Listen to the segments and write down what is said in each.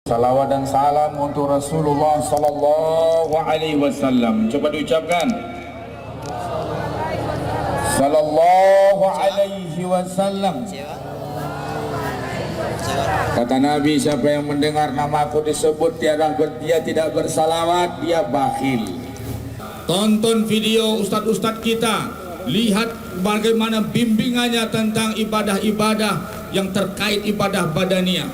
Salawat dan salam untuk Rasulullah sallallahu alaihi wasallam. Coba diucapkan. Sallallahu alaihi wasallam. Kata Nabi, siapa yang mendengar namaku disebut dia tidak bersalawat, dia bakhil. Tonton video ustadz-ustadz kita, lihat bagaimana bimbingannya tentang ibadah-ibadah yang terkait ibadah badaniyah,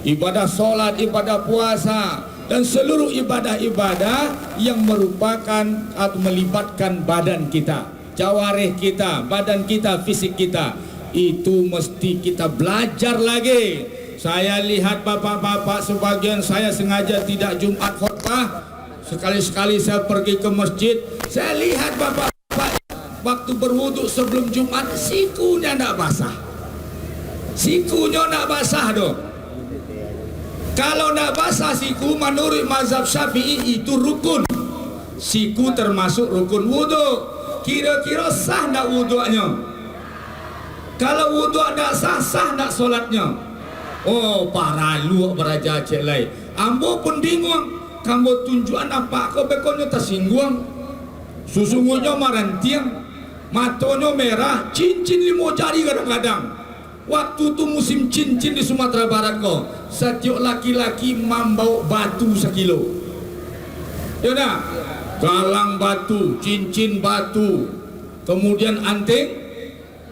ibadah sholat, ibadah puasa, dan seluruh ibadah-ibadah yang merupakan atau melibatkan badan kita, jawarih kita, badan kita, fisik kita. Itu mesti kita belajar lagi. Saya lihat bapak-bapak sebagian, saya sengaja tidak Jumat khutbah, sekali-sekali saya pergi ke masjid, saya lihat bapak-bapak waktu berwudu sebelum Jumat, sikunya tidak basah. Sikunya tidak basah dong. Kalau tidak basah siku, menurut mazhab Syafi'i itu rukun. Siku termasuk rukun wudu. Kira-kira sah tidak wudunya? Kalau wudu tidak sah, sah tidak solatnya? Oh, para luak beraja cek lain. Ambo pun bingung. Kamu tunjukan apa? Kau bekonnya tersinggung. Susungnya marantiang, matonya merah, cincin 5 jari kadang-kadang. Waktu itu musim cincin di Sumatera Barat kok. Setiap laki-laki membau batu 1 kilo. Ya nak? Galang batu, cincin batu, kemudian anting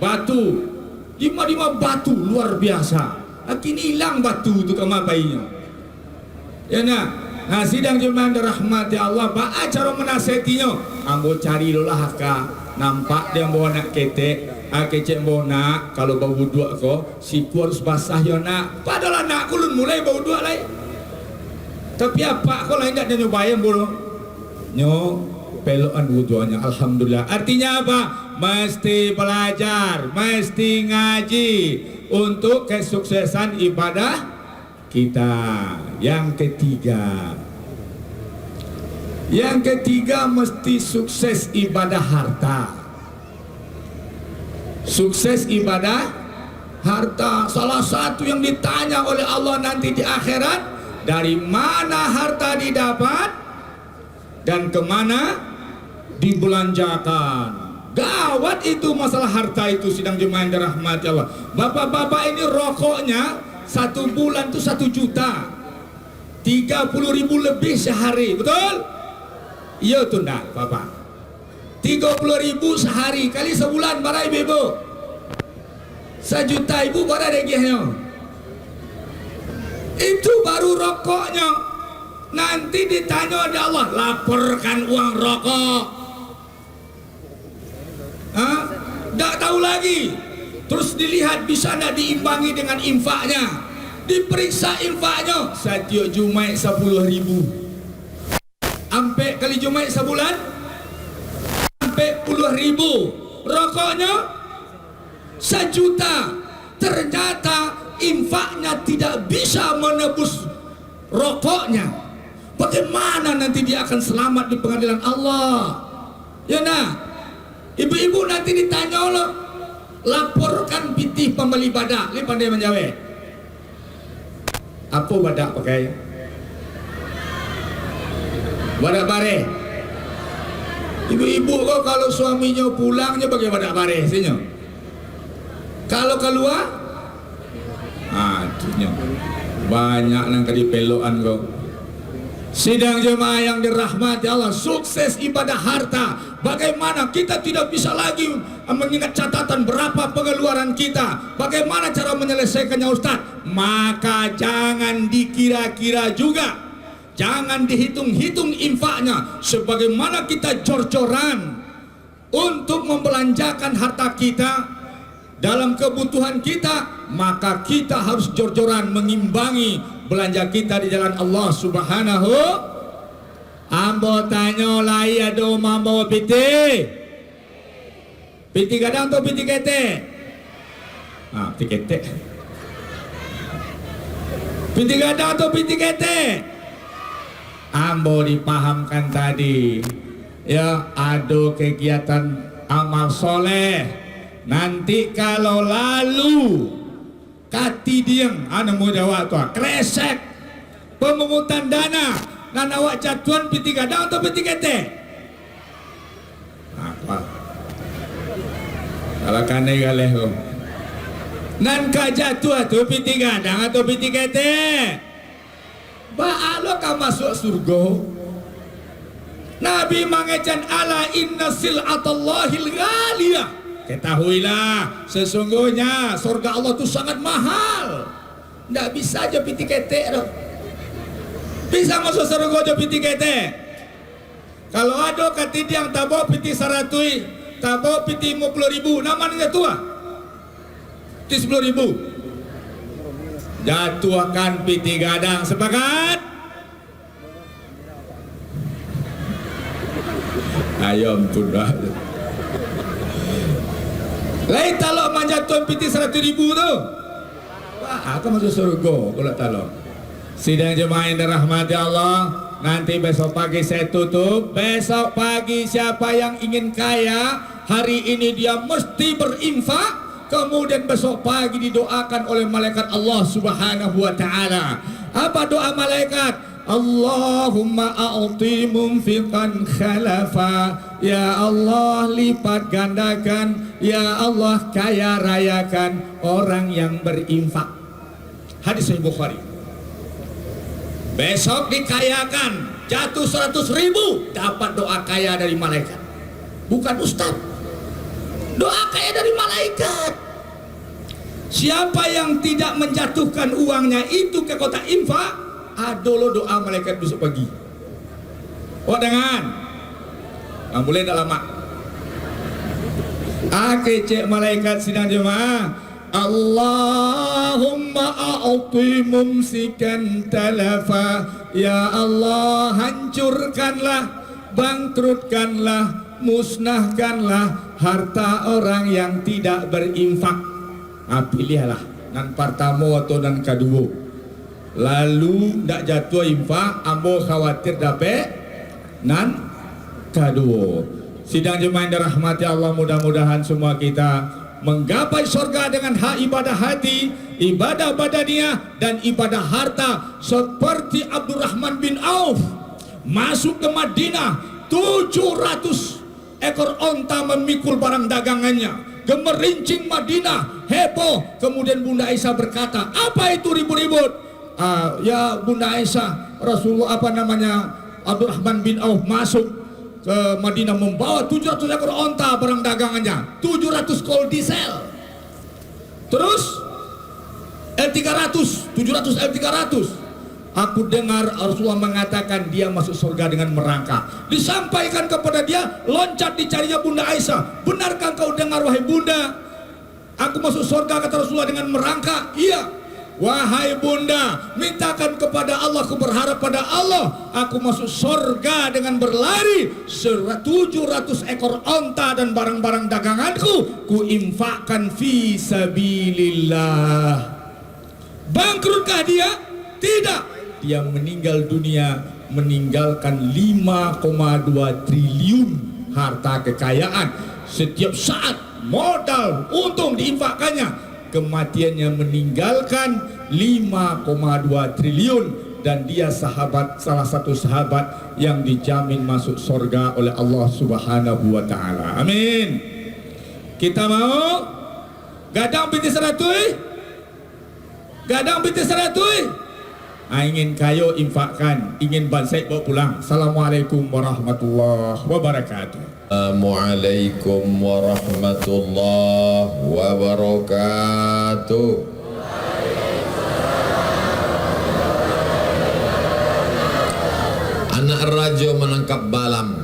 batu, 5 batu luar biasa. Kini hilang batu itu kemana bayinya. Ya nak? Nah, sidang jemaah dirahmati Allah, apa cara menasihatinya? Ambo cari dulu lah haka. Nampak dia bawa nak ketek, kecek bawa nak. Kalau bau wuduk kok, siku harus basah ya nak. Padahal nak kulun mulai bau wuduk lain. Tapi apa kau lain tak nyobain bulu? Nyo pelokan wuduknya. Alhamdulillah. Artinya apa? Mesti belajar, mesti ngaji untuk kesuksesan ibadah kita. Yang ketiga mesti sukses ibadah harta. Sukses ibadah harta. Salah satu yang ditanya oleh Allah nanti di akhirat, dari mana harta didapat dan kemana dibelanjakan. Gawat itu masalah harta itu, sidang jemaah yang dirahmati Allah. Bapak-bapak ini rokoknya 1 bulan tuh 1 juta, 30.000 lebih sehari, betul? Iya tuh enggak bapak? 30.000 sehari kali sebulan para ibu-ibu 1 juta ibu pada degihnya. Itu baru rokoknya. Nanti ditanya oleh Allah, laporkan uang rokok. Tidak tahu lagi. Terus dilihat bisa tidak diimbangi dengan infaknya. Diperiksa infaknya. Setiap Jumat 10.000. Sampai kali Jumat sebulan sampai 10.000. Rokoknya 1 juta. Ternyata infaknya tidak bisa menebus rokoknya. Bagaimana nanti dia akan selamat di pengadilan Allah? Ya nah, ibu-ibu nanti ditanya Allah, laporkan pitih pembeli badak. Ini pandai menjawab. Apa badak pakai? Badak bare. Ibu-ibu kok kalau suaminya pulangnya pakai badak bare sihnya. Kalau keluar, aduhnya banyak nang kali pelokan kok. Sidang jemaah yang dirahmati Allah, sukses ibadah harta. Bagaimana kita tidak bisa lagi mengingat catatan berapa pengeluaran kita, bagaimana cara menyelesaikannya Ustaz? Maka jangan dikira-kira juga, jangan dihitung-hitung infaknya. Sebagaimana kita jor-joran untuk membelanjakan harta kita dalam kebutuhan kita, maka kita harus jor-joran mengimbangi belanja kita di jalan Allah Subhanahu. Ambo tanya lai ado mambo piti gadang atau piti kete? Piti kete. Piti gadang atau piti kete? Ambo dipahamkan tadi ya, ado kegiatan amal soleh. Nanti kalau lalu kati dieng, mau jawab tuh kresek pemungutan dana nan awak jatuan piti gadang atau piti kete? Apa? Kalau kane galeh lo. Nan kajatuan tu piti gadang atau piti kete? Ba lo ka masuk surga. Nabi mengecan ala inna sil'atallahil ghaliyah. Ketahuilah sesungguhnya surga Allah itu sangat mahal. Nggak bisa aja piti kete loh. Bisa masuk surga aja piti kete. Kalau ada kati yang tabo piti 100, tabo piti 50.000, namanya tua. Piti 10.000. Jatuhkan piti gadang, sepakat? Ayam tunda. Lain talok manjatuan piti 100.000 tu. Wah, aku masuk surga kalau talok. Sidang jemaah yang dirahmati Allah, nanti besok pagi saya tutup. Besok pagi siapa yang ingin kaya, hari ini dia mesti berinfak. Kemudian besok pagi didoakan oleh malaikat Allah Subhanahu wa taala. Apa doa malaikat? Allahumma a'ti munfiqan khalafa. Ya Allah, lipat gandakan. Ya Allah, kaya rayakan orang yang berinfak. Hadis Sahih Bukhari. Besok dikayakan, jatuh 100.000, dapat doa kaya dari malaikat. Bukan ustaz. Doa kaya dari malaikat. Siapa yang tidak menjatuhkan uangnya itu ke kotak infak, adolo doa malaikat besok pagi. Oh dengan mulai dah lama. Cek malaikat sidang jemaah. Allahumma a'ti mumsikan talafa. Ya Allah, hancurkanlah, bangkrutkanlah, musnahkanlah harta orang yang tidak berinfak. Pilihlah nan pertama atau nan kedua. Lalu ndak jatuh infak, ambo khawatir dapat nan kedua. Sidang jemaah yang dirahmati Allah, mudah-mudahan semua kita menggapai surga dengan hak ibadah hati, ibadah badaniah, dan ibadah harta seperti Abdurrahman bin Auf masuk ke Madinah, 700 ekor onta memikul barang dagangannya. Gemerincing Madinah, heboh. Kemudian Bunda Aisyah berkata, apa itu ribut-ribut? Ya Bunda Aisyah, Rasulullah Abdurrahman bin Auf masuk ke Madinah membawa 700 ekor onta barang dagangannya, 700 kol diesel, terus L300, 700 L300. Aku dengar Rasulullah mengatakan dia masuk surga dengan merangkak. Disampaikan kepada dia, loncat dicarinya Bunda Aisyah. Benarkah kau dengar wahai Bunda? Aku masuk surga kata Rasulullah dengan merangkak. Iya. Wahai Bunda, mintakan kepada Allah, aku berharap pada Allah, aku masuk surga dengan berlari. 700 ekor onta dan barang-barang daganganku ku infakkan fi sabilillah. Bangkrutkah dia? Tidak. Dia meninggal dunia meninggalkan 5,2 triliun harta kekayaan. Setiap saat modal untung diinfakkannya. Kematiannya meninggalkan 5,2 triliun. Dan dia salah satu sahabat yang dijamin masuk surga oleh Allah Subhanahu wa ta'ala. Amin. Kita mau gadang piti 100? Gadang piti 100? Ingin kayo infakkan, ingin bansai bawa pulang. Assalamualaikum warahmatullahi wabarakatuh. Assalamualaikum warahmatullahi wabarakatuh. Anak raja menangkap balam.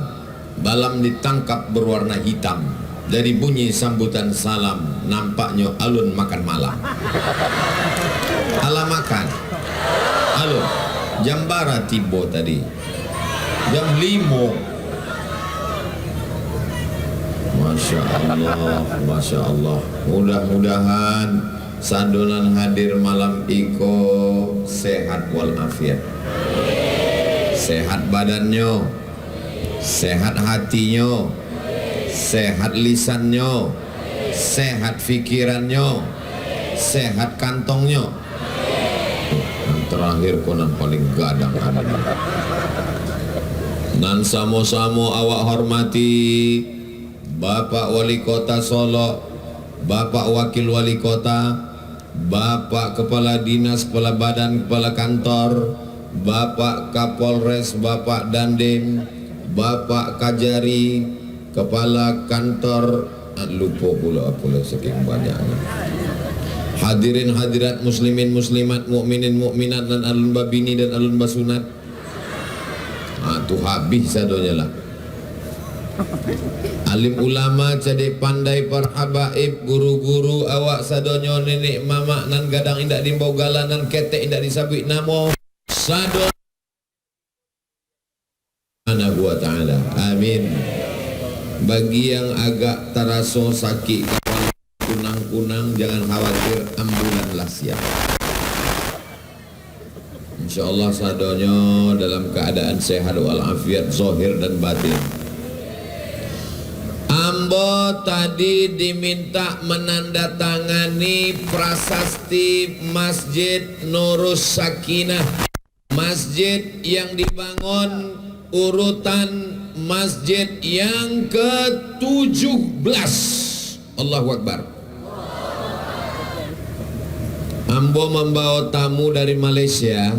Balam ditangkap berwarna hitam. Dari bunyi sambutan salam, nampaknya alun makan malam. Ala makan. Halo, jam bara tiba tadi. Jam 5. Masya Allah, Masya Allah. Mudah-mudahan sadonan hadir malam iko sehat walafiat. Sehat badannya, sehat hatinya, sehat lisannya, sehat pikirannya, sehat kantongnya. Yang terakhir konan paling gadang anu. Nan samo-samo awak hormati Bapak Wali Kota Solo, Bapak Wakil Wali Kota, Bapak Kepala Dinas, Kepala Badan, Kepala Kantor, Bapak Kapolres, Bapak Dandim, Bapak Kajari, Kepala Kantor, lupa pula saking banyaknya. Hadirin hadirat muslimin muslimat, mukminin mukminat dan alun babini dan alun basunat. Tuh habis sadonya lah. Alim ulama cade pandai par habaib, guru-guru awak sadonyo, nenek mama nan gadang indak dimbogala nan ketek indak disabik namo sado ana wa ta'ala. Amin. Bagi yang agak taraso sakit kunang-kunang jangan khawatir, ambulan lah siap. InsyaAllah sadonyo dalam keadaan sehat walafiat zahir dan batin. Ambo tadi diminta menandatangani prasasti Masjid Nurus Sakinah, masjid yang dibangun urutan masjid yang ke-17. Allahu Akbar. Ambo membawa tamu dari Malaysia.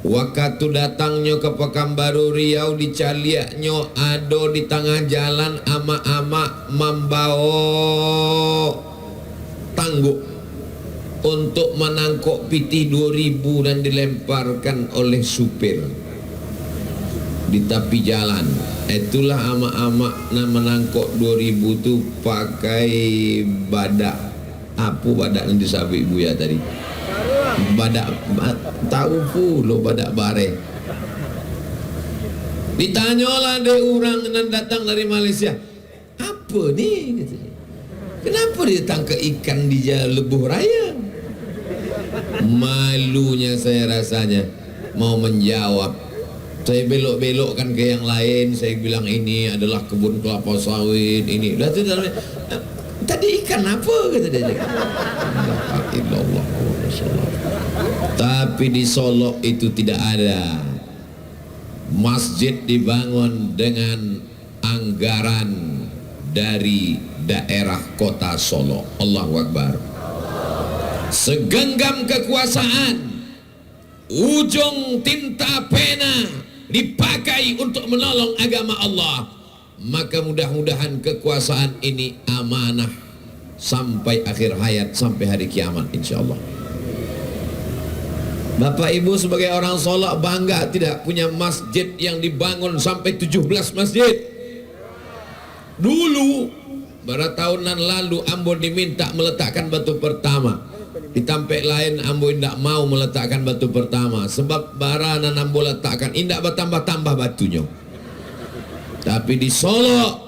Waktu datangnya ke Pekanbaru Riau, di caliaknya ado di tengah jalan ama-ama membawa tangguk untuk menangkok piti 2000 dan dilemparkan oleh supir di tepi jalan. Itulah ama-ama menangkok 2000 itu pakai badak. Apa badak yang disabik ibu ya tadi? Badak tahu pula badak bare. Ditanyalah dia orang yang datang dari Malaysia, apa ni? Kenapa dia tangkap ikan di Lebuh Raya? Malunya saya rasanya mau menjawab. Saya belok-belokkan ke yang lain. Saya bilang ini adalah kebun kelapa sawit. Ini tadi ikan apa kata dia? Tapi di Solo itu tidak ada. Masjid dibangun dengan anggaran dari daerah kota Solo. Allahu Akbar. Segenggam kekuasaan, ujung tinta pena dipakai untuk menolong agama Allah. Maka mudah-mudahan kekuasaan ini amanah sampai akhir hayat, sampai hari kiamat insyaallah. Bapak Ibu sebagai orang Solo bangga tidak punya masjid yang dibangun sampai 17 masjid. Dulu pada tahunan lalu Ambo diminta meletakkan batu pertama. Di Tampek lain Ambo tidak mau meletakkan batu pertama sebab baranan Ambo letakkan indak bertambah-tambah batunya. Tapi di Solo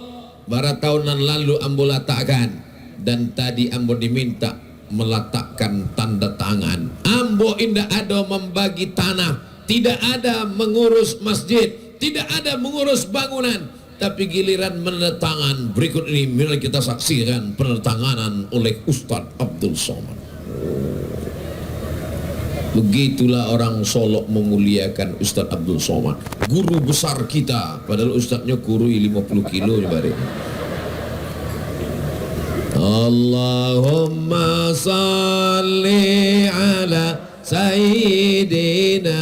pada tahunan lalu Ambo letakkan, dan tadi Ambo diminta meletakkan tanda tangan. Ambo indah ada membagi tanah, tidak ada mengurus masjid, tidak ada mengurus bangunan, tapi giliran menandatangan. Berikut ini mari kita saksikan penandatanganan oleh Ustadz Abdul Somad. Begitulah orang Solo memuliakan Ustadz Abdul Somad, guru besar kita, padahal Ustadznya kurui 50 kilo bare. Allahumma salli ala Sayyidina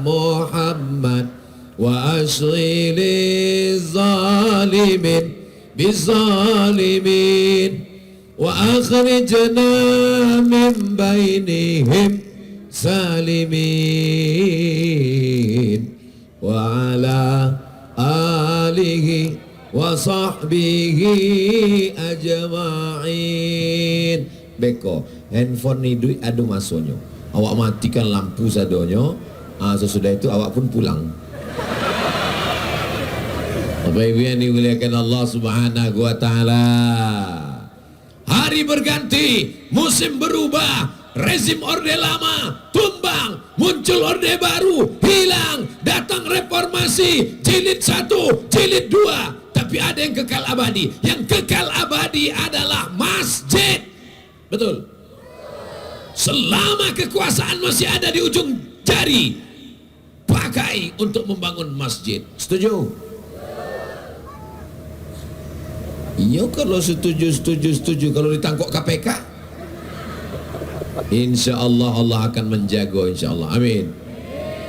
Muhammad wa ashghili zalimin bizalimin wa akhrijna min bainihim salimin wa ala alihi wa sahbihi ajma'in. Beko handphone ni duit ada masuknya, awak matikan lampu sadonyo, sesudah itu awak pun pulang. Bapak Ibu yang dimuliakan Allah Subhanahu wa taala, hari berganti, musim berubah, rezim orde lama tumbang, muncul orde baru, hilang, datang reformasi, jilid 1, jilid 2. Tapi ada yang kekal abadi. Yang kekal abadi adalah masjid. Betul. Selama kekuasaan masih ada di ujung jari, pakai untuk membangun masjid. Setuju? Iya, kalau setuju. Kalau ditangkap KPK, insya Allah Allah akan menjaga, insya Allah. Amin.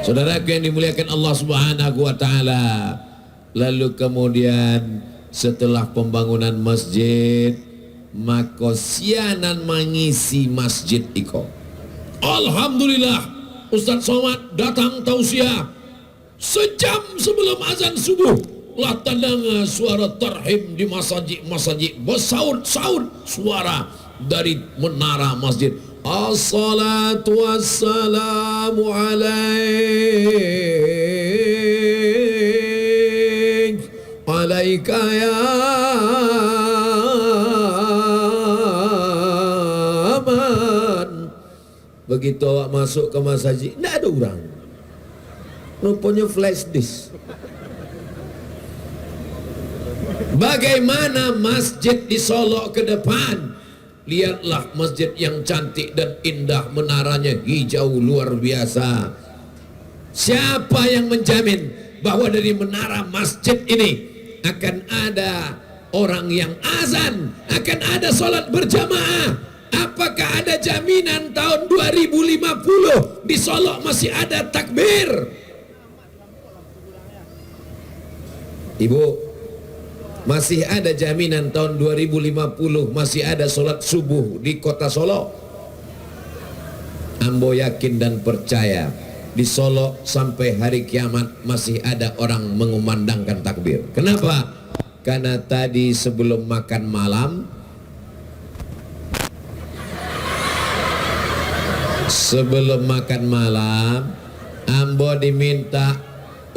Saudaraku yang dimuliakan Allah Subhanahu wa Ta'ala, lalu kemudian setelah pembangunan masjid, maka sianan mengisi masjid iko. Alhamdulillah, Ustaz Somad datang tausiah sejam sebelum azan subuh. Lah tandang suara tarhim di masjid bersaut-saut suara dari menara masjid. Assalatu wassalamu alaika ya man. Begitu awak masuk ke masjid, tidak ada orang, rupanya flash disk. Bagaimana masjid di Solo ke depan? Lihatlah masjid yang cantik dan indah, menaranya hijau luar biasa. Siapa yang menjamin bahwa dari menara masjid ini akan ada orang yang azan, akan ada sholat berjamaah? Apakah ada jaminan tahun 2050 di Solo masih ada takbir? Ibu, masih ada jaminan tahun 2050 masih ada sholat subuh di kota Solo? Ambo yakin dan percaya di Solo sampai hari kiamat masih ada orang mengumandangkan takbir. Kenapa? Karena tadi sebelum makan malam Ambo diminta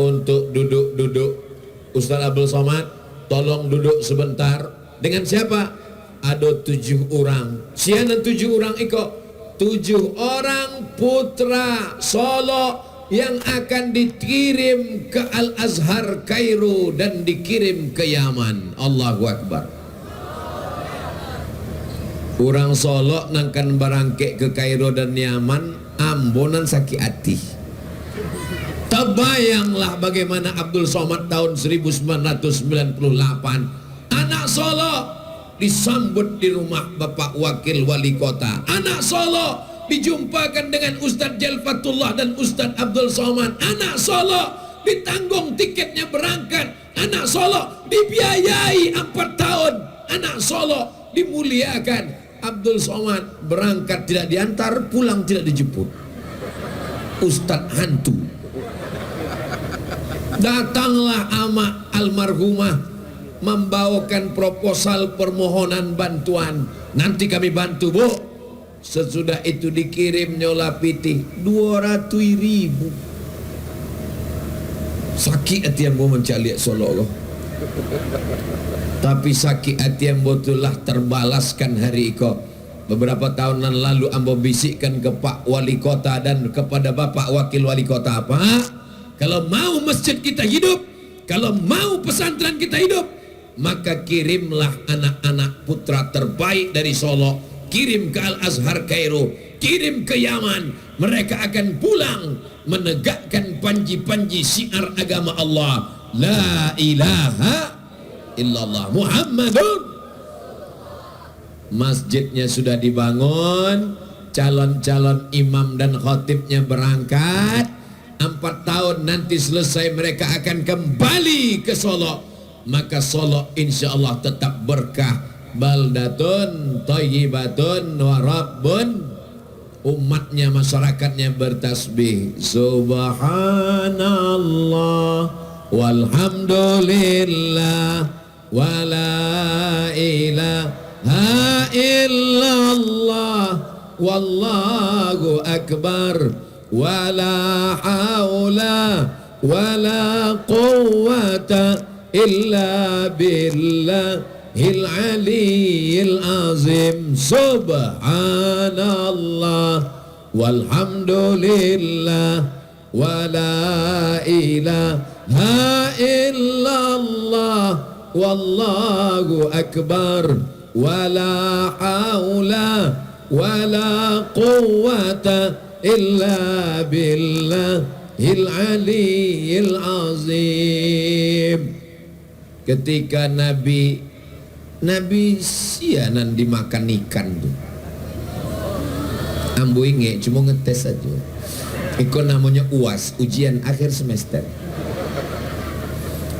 untuk duduk. Ustaz Abdul Somad, tolong duduk sebentar. Dengan siapa? Ada 7 orang. Sianan 7 orang iko. 7 orang putra Solo yang akan dikirim ke Al-Azhar Kairo dan dikirim ke Yaman. Allahu Akbar. Orang Solo nangkan barangke ke Kairo dan Yaman, ambonan sakit hati. Terbayanglah bagaimana Abdul Somad tahun 1998, anak Solo disambut di rumah Bapak Wakil Wali Kota. Anak Solo dijumpakan dengan Ustadz Jalfatullah dan Ustadz Abdul Somad. Anak Solo ditanggung tiketnya berangkat. Anak Solo dibiayai 4 tahun. Anak Solo dimuliakan. Abdul Somad berangkat tidak diantar, pulang tidak dijemput. Ustadz hantu. Datanglah ama almarhumah membawakan proposal permohonan bantuan. Nanti kami bantu, Bu. Sesudah itu dikirim nyola pitih 200.000. Sakit hati yang mau mencari Solo loh. Tapi sakit hati yang betullah terbalaskan hari iko. Beberapa tahunan lalu ambo bisikkan ke Pak Wali Kota dan kepada Bapak Wakil Wali Kota, Pak, kalau mau masjid kita hidup, kalau mau pesantren kita hidup, maka kirimlah anak-anak putra terbaik dari Solo, kirim ke Al-Azhar Kairo, kirim ke Yaman. Mereka akan pulang menegakkan panji-panji syiar agama Allah, la ilaha illallah Muhammadun. Masjidnya sudah dibangun, calon-calon imam dan khatibnya berangkat. 4 tahun nanti selesai mereka akan kembali ke Solo. Maka Solo insya Allah tetap berkah. Baldatun thayyibatun wa rabbun. Umatnya, masyarakatnya bertasbih Subhanallah walhamdulillah wa la ilaha illallah wallahu akbar wala haula wala quwwata illa billahil aliyyil azim. Subhanallah walhamdulillah wala ilaha illallah wallahu akbar wala haula wala quwwata illa billahil aliyil azim. Ketika Nabi sianan dimakan ikan tuh, ambo inge cuma ngetes aja. Itu namanya UAS, ujian akhir semester.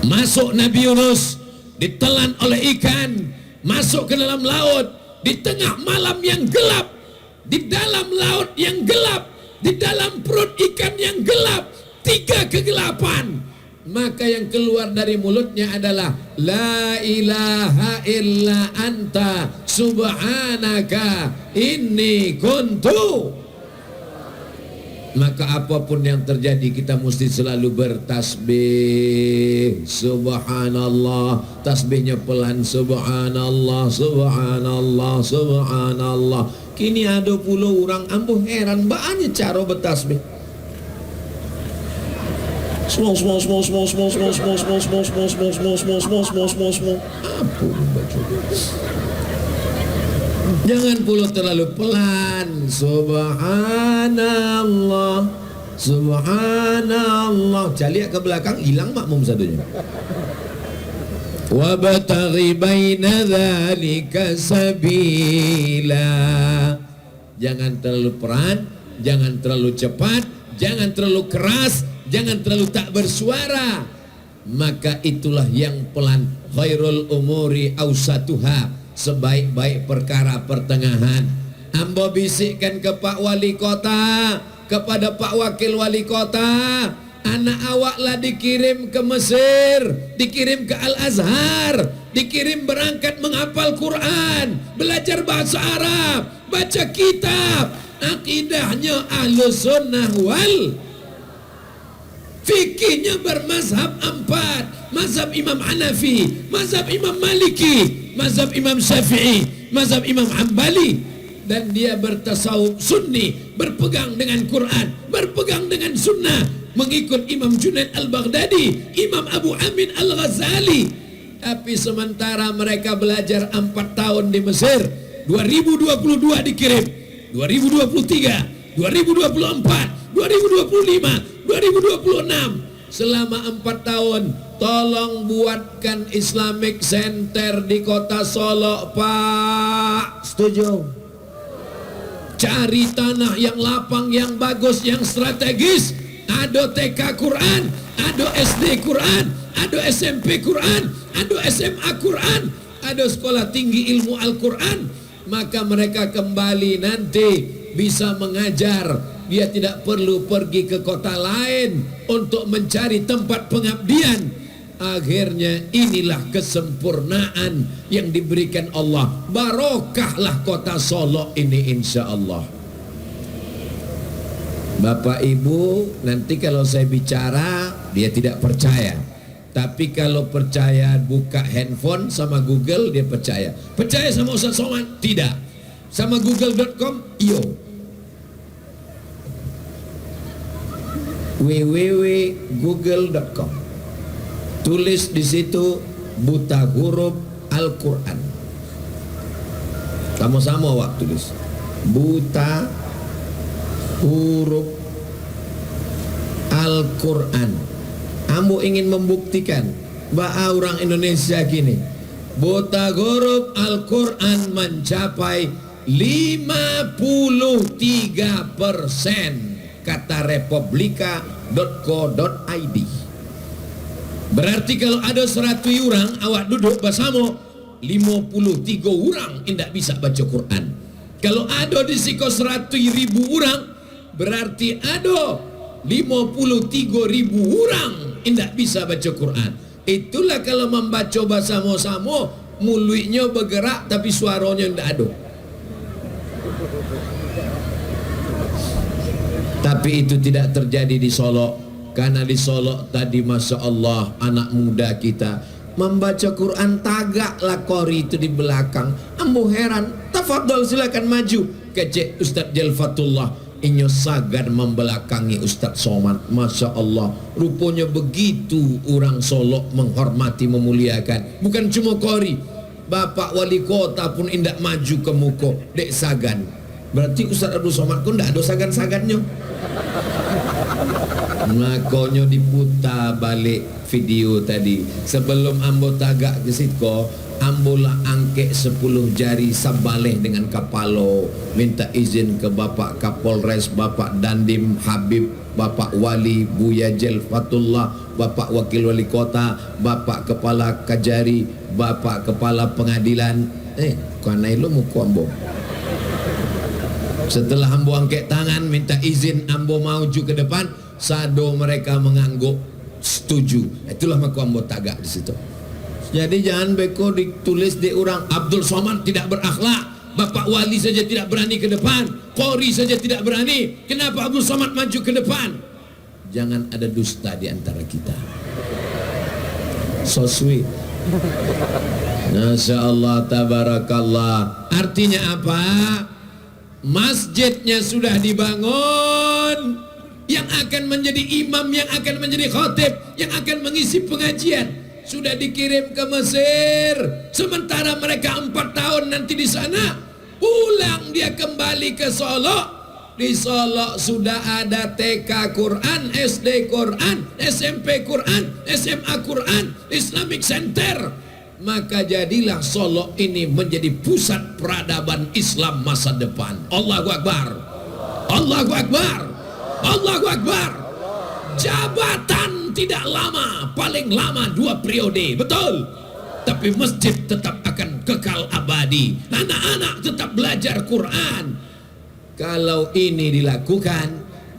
Masuk Nabi Yunus, ditelan oleh ikan, masuk ke dalam laut, di tengah malam yang gelap, di dalam laut yang gelap, di dalam perut ikan yang gelap, 3 kegelapan. Maka yang keluar dari mulutnya adalah la ilaha illa anta subhanaka inni kuntu. Maka apapun yang terjadi kita mesti selalu bertasbih. Subhanallah, tasbihnya pelan. Subhanallah, subhanallah, subhanallah. Kini ada pula orang ampuh heran banyak cara bertasbih. Small. Jangan pula terlalu pelan. Subhanallah, subhanallah. Calik ke belakang hilang makmum satunya. Wa bataghi baina dzalika sabila. Jangan terlalu pelan, jangan terlalu cepat, jangan terlalu keras, jangan terlalu tak bersuara. Maka itulah yang pelan. Khairul umuri awsatuha, sebaik-baik perkara pertengahan. Ambo bisikkan ke Pak Wali Kota, kepada Pak Wakil Wali Kota, anak awaklah dikirim ke Mesir, dikirim ke Al-Azhar, dikirim berangkat menghafal Quran, belajar bahasa Arab, baca kitab, akidahnya Ahlus Sunnah wal fikihnya bermazhab 4, mazhab Imam Hanafi, mazhab Imam Maliki, mazhab Imam Syafi'i, mazhab Imam Hambali, dan dia bertasawuf sunni, berpegang dengan Quran, berpegang dengan sunnah, mengikut Imam Junaid Al-Baghdadi, Imam Abu Amin Al-Ghazali. Tapi sementara mereka belajar 4 tahun di Mesir, 2022 dikirim, 2023, 2024, 2025, 2026, selama 4 tahun. Tolong buatkan Islamic Center di kota Solo, Pak. Setuju? Cari tanah yang lapang, yang bagus, yang strategis. Ada TK Quran, ada SD Quran, ada SMP Quran, ada SMA Quran, ada sekolah tinggi ilmu Al-Quran. Maka mereka kembali nanti bisa mengajar. Dia tidak perlu pergi ke kota lain untuk mencari tempat pengabdian. Akhirnya inilah kesempurnaan yang diberikan Allah. Barokahlah kota Solo ini insya Allah. Bapak Ibu, nanti kalau saya bicara dia tidak percaya. Tapi kalau percaya buka handphone sama Google dia percaya. Percaya sama Ustaz Somad? Tidak. Sama google.com? Iyo. www.google.com. Tulis di situ buta huruf Al-Quran. Sama-sama waktu tulis buta huruf Al-Quran. Ambo ingin membuktikan bahwa orang Indonesia gini, buta huruf Al-Quran mencapai 53%. Kata republika.co.id. Berarti kalau ada 100 orang awak duduk bersama, 53 orang tidak bisa baca Quran. Kalau ada di siko 100.000 orang, berarti ada 53.000 orang tidak bisa baca Quran. Itulah kalau membaca bersama-sama, mulutnya bergerak tapi suaranya tidak ada. Tapi itu tidak terjadi di Solo. Karena di Solo tadi Masya Allah anak muda kita membaca Quran, tagaklah kori itu di belakang. Ambo heran. Tafadhol silakan maju. Kecek Ustaz Jalfatullah inyo sagar membelakangi Ustaz Somad. Masya Allah, rupanya begitu orang Solo menghormati, memuliakan. Bukan cuma kori, Bapak Wali Kota pun indak maju ke muka. Dek Sagan, Berarti Ustaz Abdul Somad pun tidak ada sagan-sagannya. Makanya diputar balik video tadi. Sebelum ambo tagak ke situ, ambo lah angket 10 jari sabaleh dengan kapalo, minta izin ke Bapak Kapolres, Bapak Dandim Habib, Bapak Wali Buya Jelfatullah, Bapak Wakil Wali Kota, Bapak Kepala Kajari, Bapak Kepala Pengadilan. Kanai lo muku ambo. Setelah ambo angkat tangan minta izin ambo maju ke depan, sado mereka mengangguk setuju. Itulah maku ambo tagak di situ. Jadi jangan beko ditulis di orang Abdul Somad tidak berakhlak, Bapak Wali saja tidak berani ke depan, Qori saja tidak berani. Kenapa Abdul Somad maju ke depan? Jangan ada dusta di antara kita. So sweet. Masya Allah, tabarakallah. Artinya apa? Masjidnya sudah dibangun, yang akan menjadi imam, yang akan menjadi khatib, yang akan mengisi pengajian sudah dikirim ke Mesir. Sementara mereka 4 tahun nanti di sana, pulang dia kembali ke Solo. Di Solo sudah ada TK Quran, SD Quran, SMP Quran, SMA Quran, Islamic Center. Maka jadilah Solo ini menjadi pusat peradaban Islam masa depan. Allahu Akbar, Allahu Akbar, Allahu Akbar. Jabatan tidak lama, paling lama 2 periode, betul. Tapi masjid tetap akan kekal abadi. Anak-anak tetap belajar Quran. Kalau ini dilakukan,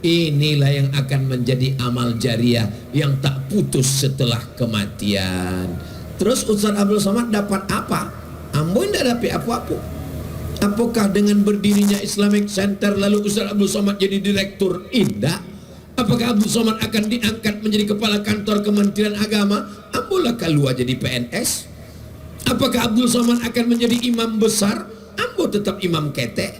inilah yang akan menjadi amal jariah yang tak putus setelah kematian. Terus Ustaz Abdul Somad dapat apa? Ambo tidak dapat apa-apa. Apakah dengan berdirinya Islamic Center lalu Ustaz Abdul Somad jadi direktur? Tidak. Apakah Abdul Somad akan diangkat menjadi kepala kantor Kementerian Agama? Ambo lah keluar jadi PNS. Apakah Abdul Somad akan menjadi imam besar? Ambo tetap imam ketek.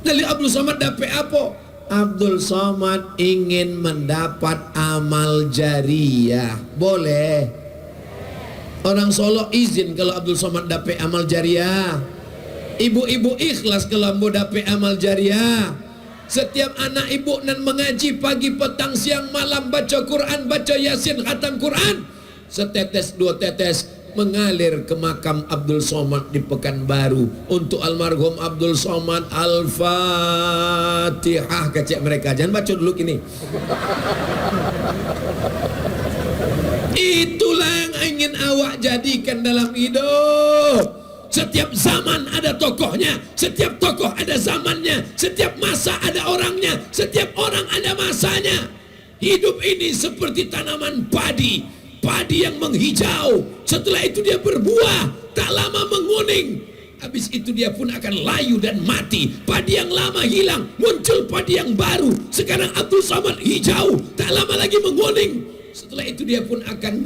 Lalu Abdul Somad dapat apa? Abdul Somad ingin mendapat amal jariah. Boleh. Orang Solo izin kalau Abdul Somad dapat amal jariah. Ibu-ibu ikhlas kalau ambo dapat amal jariah. Setiap anak ibu nan mengaji pagi, petang, siang, malam, baca Quran, baca Yasin, khatam Quran, setetes 2 tetes mengalir ke makam Abdul Somad di Pekanbaru untuk almarhum Abdul Somad. Al-Fatihah kecek mereka. Jangan baca dulu ini. Itulah yang ingin awak jadikan dalam hidup. Setiap zaman ada tokohnya, setiap tokoh ada zamannya, setiap masa ada orangnya, setiap orang ada masanya. Hidup ini seperti tanaman padi, padi yang menghijau, setelah itu dia berbuah, tak lama menguning, habis itu dia pun akan layu dan mati. Padi yang lama hilang, muncul padi yang baru. Sekarang Abdul Somad hijau, tak lama lagi menguning, setelah itu dia pun akan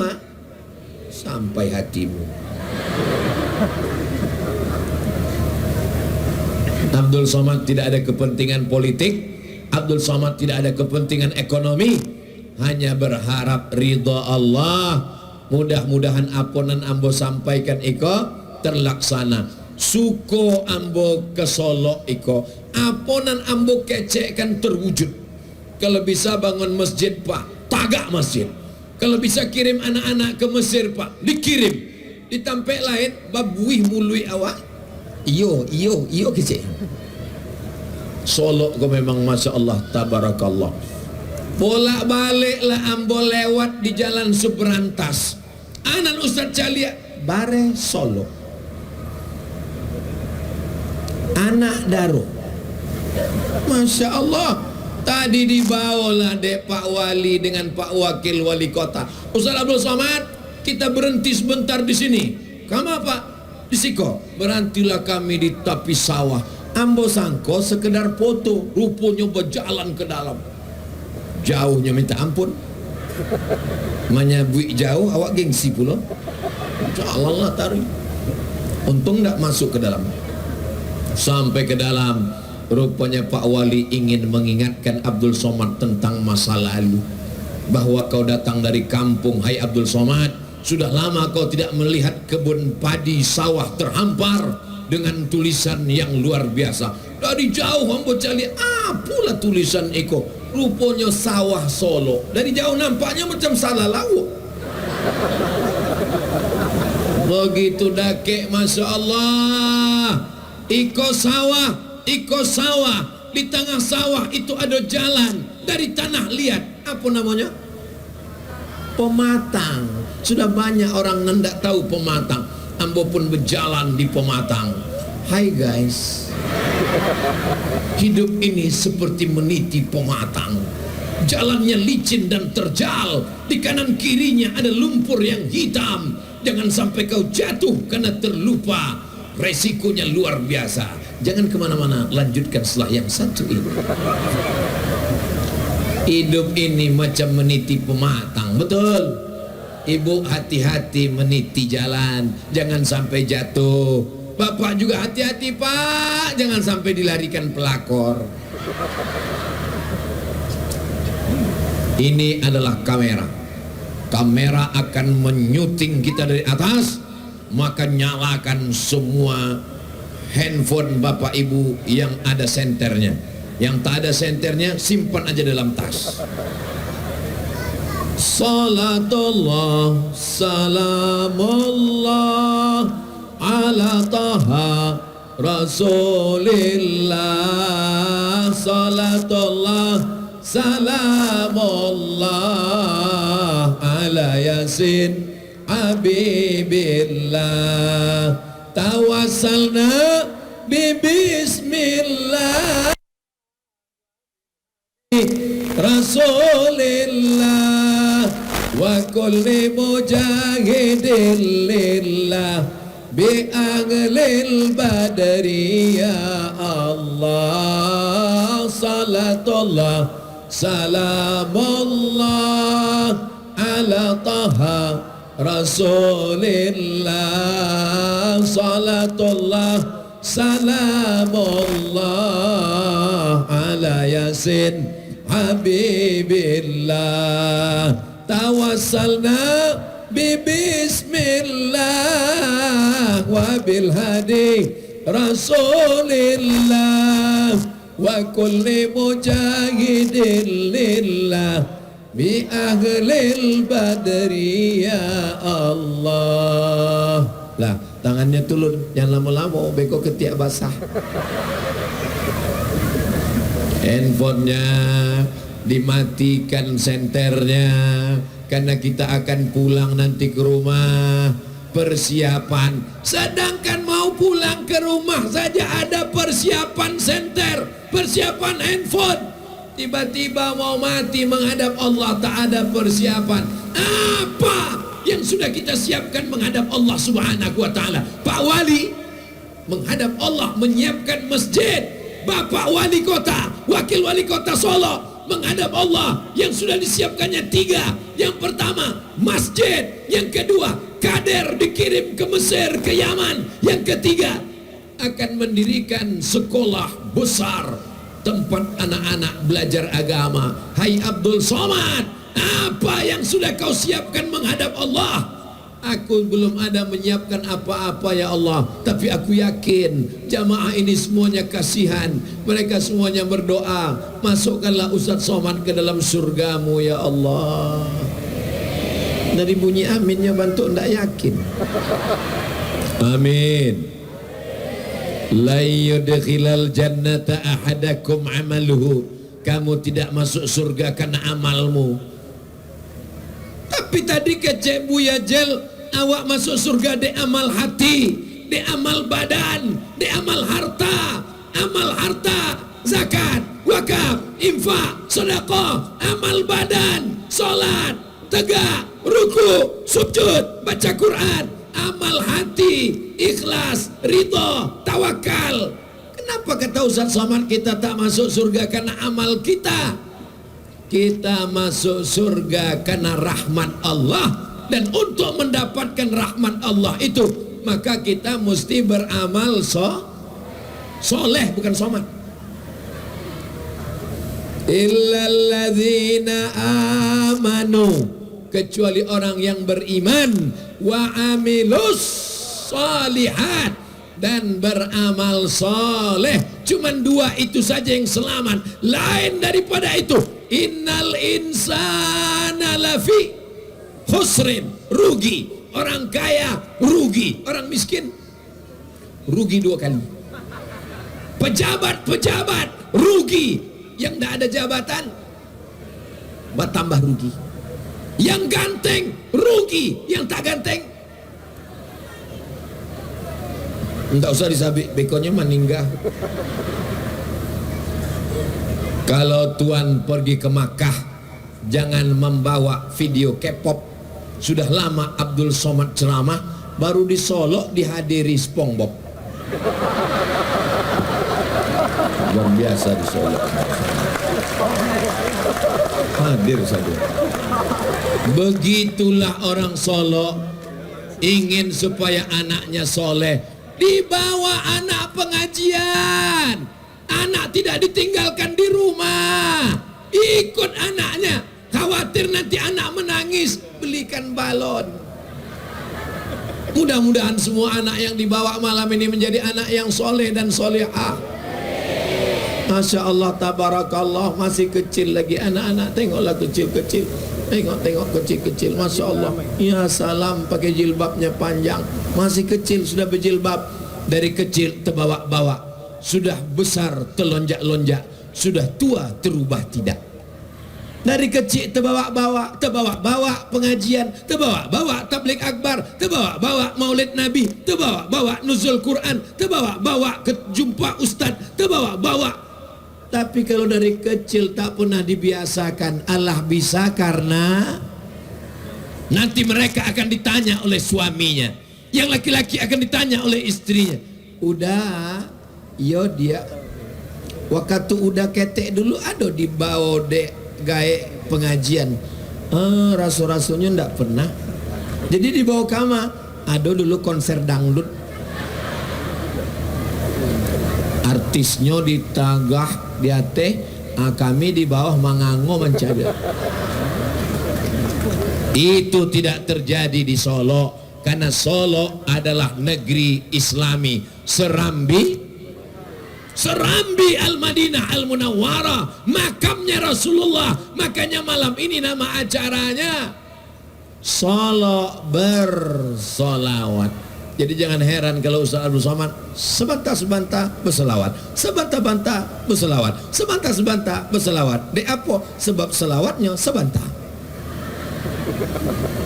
sampai hatimu. Abdul Somad tidak ada kepentingan politik, Abdul Somad tidak ada kepentingan ekonomi, hanya berharap ridha Allah. Mudah-mudahan aponan ambo sampaikan iko terlaksana. Suko ambo ke Solo iko, aponan ambo kecekkan terwujud. Kalau bisa bangun masjid pak, tagak masjid. Kalau bisa kirim anak-anak ke Mesir pak, dikirim. Di tempat lain babuih mului awak. Iyo kecil. Solo kau memang masya Allah tabarakallah. Bolak baliklah ambo lewat di jalan Subrantas. Anak Ustaz Calia bare Solo. Anak Daro. Masya Allah. Tadi dibawalah dek Pak Wali dengan Pak Wakil Wali Kota. Ustaz Abdul Somad, kita berhenti sebentar di sini. Kamu apa? Di Siko. Berhentilah kami di tepi sawah. Ambo sangko sekedar foto, rupanya berjalan ke dalam. Jauhnya minta ampun. Menyabui jauh, awak gengsi pula. Jalan lah tarik. Untung tak masuk ke dalam. Sampai ke dalam, rupanya Pak Wali ingin mengingatkan Abdul Somad tentang masa lalu. Bahwa kau datang dari kampung, hai Abdul Somad. Sudah lama kau tidak melihat kebun padi sawah terhampar dengan tulisan yang luar biasa. Dari jauh ambo cari apalah tulisan iko. Rupanya sawah Solo. Dari jauh nampaknya macam salah lauk. Begitu dakek, Masya Allah. Iko sawah. Di tengah sawah itu ada jalan. Dari tanah lihat. Apa namanya? Pematang. Sudah banyak orang nendak tahu pematang. Ambo pun berjalan di pematang. Hai guys. Hidup ini seperti meniti pematang. Jalannya licin dan terjal. Di kanan kirinya ada lumpur yang hitam. Jangan sampai kau jatuh karena terlupa. Resikonya luar biasa. Jangan kemana-mana, lanjutkan setelah yang satu ini. Hidup ini macam meniti pematang. Betul. Ibu hati-hati meniti jalan, jangan sampai jatuh. Bapak juga hati-hati Pak, jangan sampai dilarikan pelakor. Ini adalah kamera. Kamera akan menyuting kita dari atas, maka nyalakan semua handphone Bapak Ibu yang ada senternya. Yang tak ada senternya simpan aja dalam tas. Salatullah salamullah ala taha rasulillah. Salatullah salamullah ala yasin habibillah. Tawassalna bismillah Rasulillah wa kulli mujahidin lillah bi aghlil badri ya Allah. Salatullah salamullah ala taha rasulillah. Salatullah salamullah ala yasin habibillah. Tawassalna bismillah wa bil hadi rasulillah wa kulli mujahidin lillah bi ahlil badri ya Allah. Lah, tangannya turun, jangan lama-lama beko ketiak basah. Handphonenya dimatikan senternya karena kita akan pulang nanti ke rumah. Persiapan, sedangkan mau pulang ke rumah saja ada persiapan senter, persiapan handphone. Tiba-tiba mau mati menghadap Allah tak ada persiapan. Apa yang sudah kita siapkan menghadap Allah Subhanahu wa taala? Pak Wali menghadap Allah menyiapkan masjid. Bapak Wali Kota, Wakil Wali Kota Solo menghadap Allah yang sudah disiapkannya 3. Yang pertama masjid, yang kedua kader dikirim ke Mesir, ke Yaman, yang ketiga akan mendirikan sekolah besar tempat anak-anak belajar agama. Hai Abdul Somad, apa yang sudah kau siapkan menghadap Allah? Aku belum ada menyiapkan apa-apa ya Allah, tapi aku yakin jamaah ini semuanya kasihan. Mereka semuanya berdoa, masukkanlah Ustaz Somad ke dalam surgamu ya Allah. Dari bunyi aminnya bantu ndak yakin. Amin. La yudkhilal jannata ahadakum amaluhu. Kamu tidak masuk surga karena amalmu. Tapi tadi kecek Buya Jel, awak masuk surga di amal hati, di amal badan, di amal harta. Amal harta, zakat, wakaf, infak, sedekah, amal badan, salat, tegak, ruku, sujud, baca Quran. Amal hati, ikhlas, ridho, tawakal. Kenapa kata Ustaz Somad kita tak masuk surga karena amal kita? Kita masuk surga karena rahmat Allah. Dan untuk mendapatkan rahmat Allah itu, maka kita mesti beramal soleh, bukan somad. Illalladzina amanu, kecuali orang yang beriman, wa amilus salihat, dan beramal soleh. Cuman dua itu saja yang selamat. Lain daripada itu, innal insana lafi khusrin, rugi. Orang kaya rugi, orang miskin rugi dua kali. Pejabat rugi, yang tidak ada jabatan bertambah rugi. Yang ganteng rugi, yang tak ganteng tidak usah disabik, bekonya meninggal. Kalau tuan pergi ke Makkah, jangan membawa video K-pop. Sudah lama Abdul Somad ceramah, baru di Solo dihadiri SpongeBob. Luar biasa di Solo, hadir saja. Begitulah orang Solo ingin supaya anaknya soleh, dibawa anak pengajian. Anak tidak ditinggalkan di rumah, ikut anaknya. Khawatir nanti anak menangis, belikan balon. Mudah-mudahan semua anak yang dibawa malam ini menjadi anak yang soleh dan solehah. Masya Allah, tabarakallah, masih kecil lagi anak-anak. Tengoklah kecil-kecil, tengok kecil-kecil, Masya Allah. Ya salam, pakai jilbabnya panjang, masih kecil sudah berjilbab. Dari kecil terbawa-bawa, sudah besar terlonjak-lonjak, sudah tua terubah tidak. Dari kecil terbawa-bawa pengajian, terbawa-bawa tabligh akbar, terbawa-bawa maulid nabi, terbawa-bawa nuzul Quran, terbawa-bawa ke jumpa ustaz, terbawa-bawa. Tapi kalau dari kecil tak pernah dibiasakan, Allah bisa karena nanti mereka akan ditanya oleh suaminya, yang laki-laki akan ditanya oleh istrinya. Udah, yo dia waktu udah ketek dulu ada di bawah dek gae pengajian. Rasul-rasulnya ndak pernah. Jadi di bawah kama ada dulu konser dangdut. Artisnya ditagah di ateh, kami di bawah mangango mencada. Itu tidak terjadi di Solo, karena Solo adalah negeri Islami. Serambi Al-Madinah Al-Munawwarah, makamnya Rasulullah. Makanya malam ini nama acaranya Solo bersolawat. Jadi jangan heran kalau Ustaz Abdul Somad sebantah-sebantah berselawat, sebantah-bantah berselawat, sebantah-sebantah berselawat. De apa? Sebab selawatnya sebantah.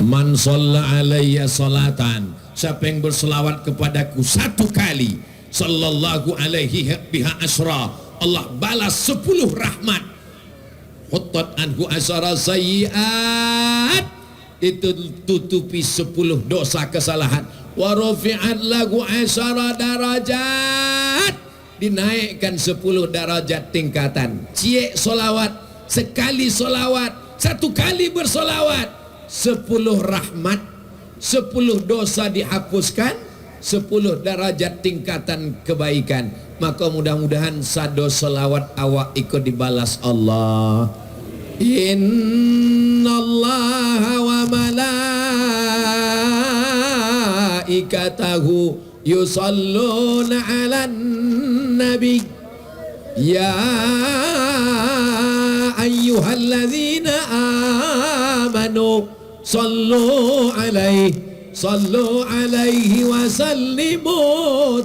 Man shalla alayya salatan, siapa yang berselawat kepadaku satu kali, sallallahu alaihi biha asra, Allah balas 10 rahmat. Huttat anhu asara sayyiat, itu tutupi 10 dosa kesalahan. Wa rufi'at lahu asara darajat, dinaikkan 10 derajat tingkatan. Cie solawat, sekali solawat, satu kali bersolawat, 10 rahmat, 10 dosa dihapuskan, 10 derajat tingkatan kebaikan. Maka mudah-mudahan sado solawat awak ikut dibalas Allah. Innallaha wa malaikatahu yusalluna 'alan nabi ya ayyuhalladzina amanu sallu alaihi wa sallimu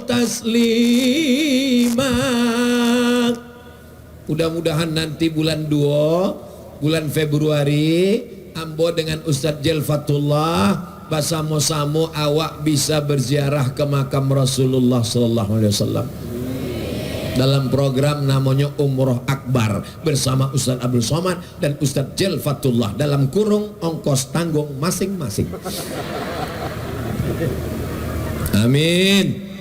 taslima. Mudah-mudahan nanti bulan 2 bulan Februari ambo dengan Ustadz Jelfatullah basamo-samo awak bisa berziarah ke makam Rasulullah sallallahu alaihi wasallam dalam program namanya Umroh Akbar bersama Ustadz Abdul Somad dan Ustadz Jelfatullah, dalam kurung ongkos tanggung masing-masing. Amin.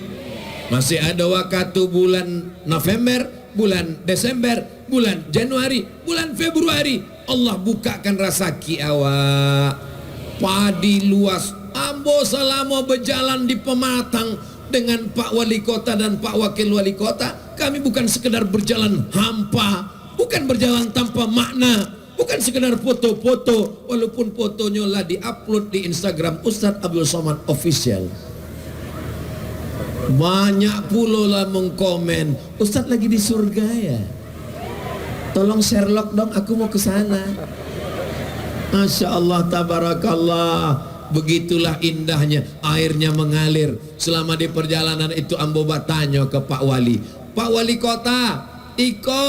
Masih ada waktu bulan November, bulan Desember, bulan Januari, bulan Februari, Allah bukakan rezeki awak. Padi luas, ambo selama berjalan di Pematang dengan Pak Wali Kota dan Pak Wakil Wali Kota, kami bukan sekedar berjalan hampa, bukan berjalan tanpa makna, bukan sekedar foto-foto, walaupun fotonya lah diupload di Instagram Ustadz Abdul Somad Official. Banyak pula lah mengkomen, Ustadz lagi di surga ya, tolong Sherlock dong, aku mau ke sana. Masya Allah, tabarakallah. Begitulah indahnya, airnya mengalir. Selama di perjalanan itu ambo bertanya ke Pak Wali, Pak Wali Kota, iko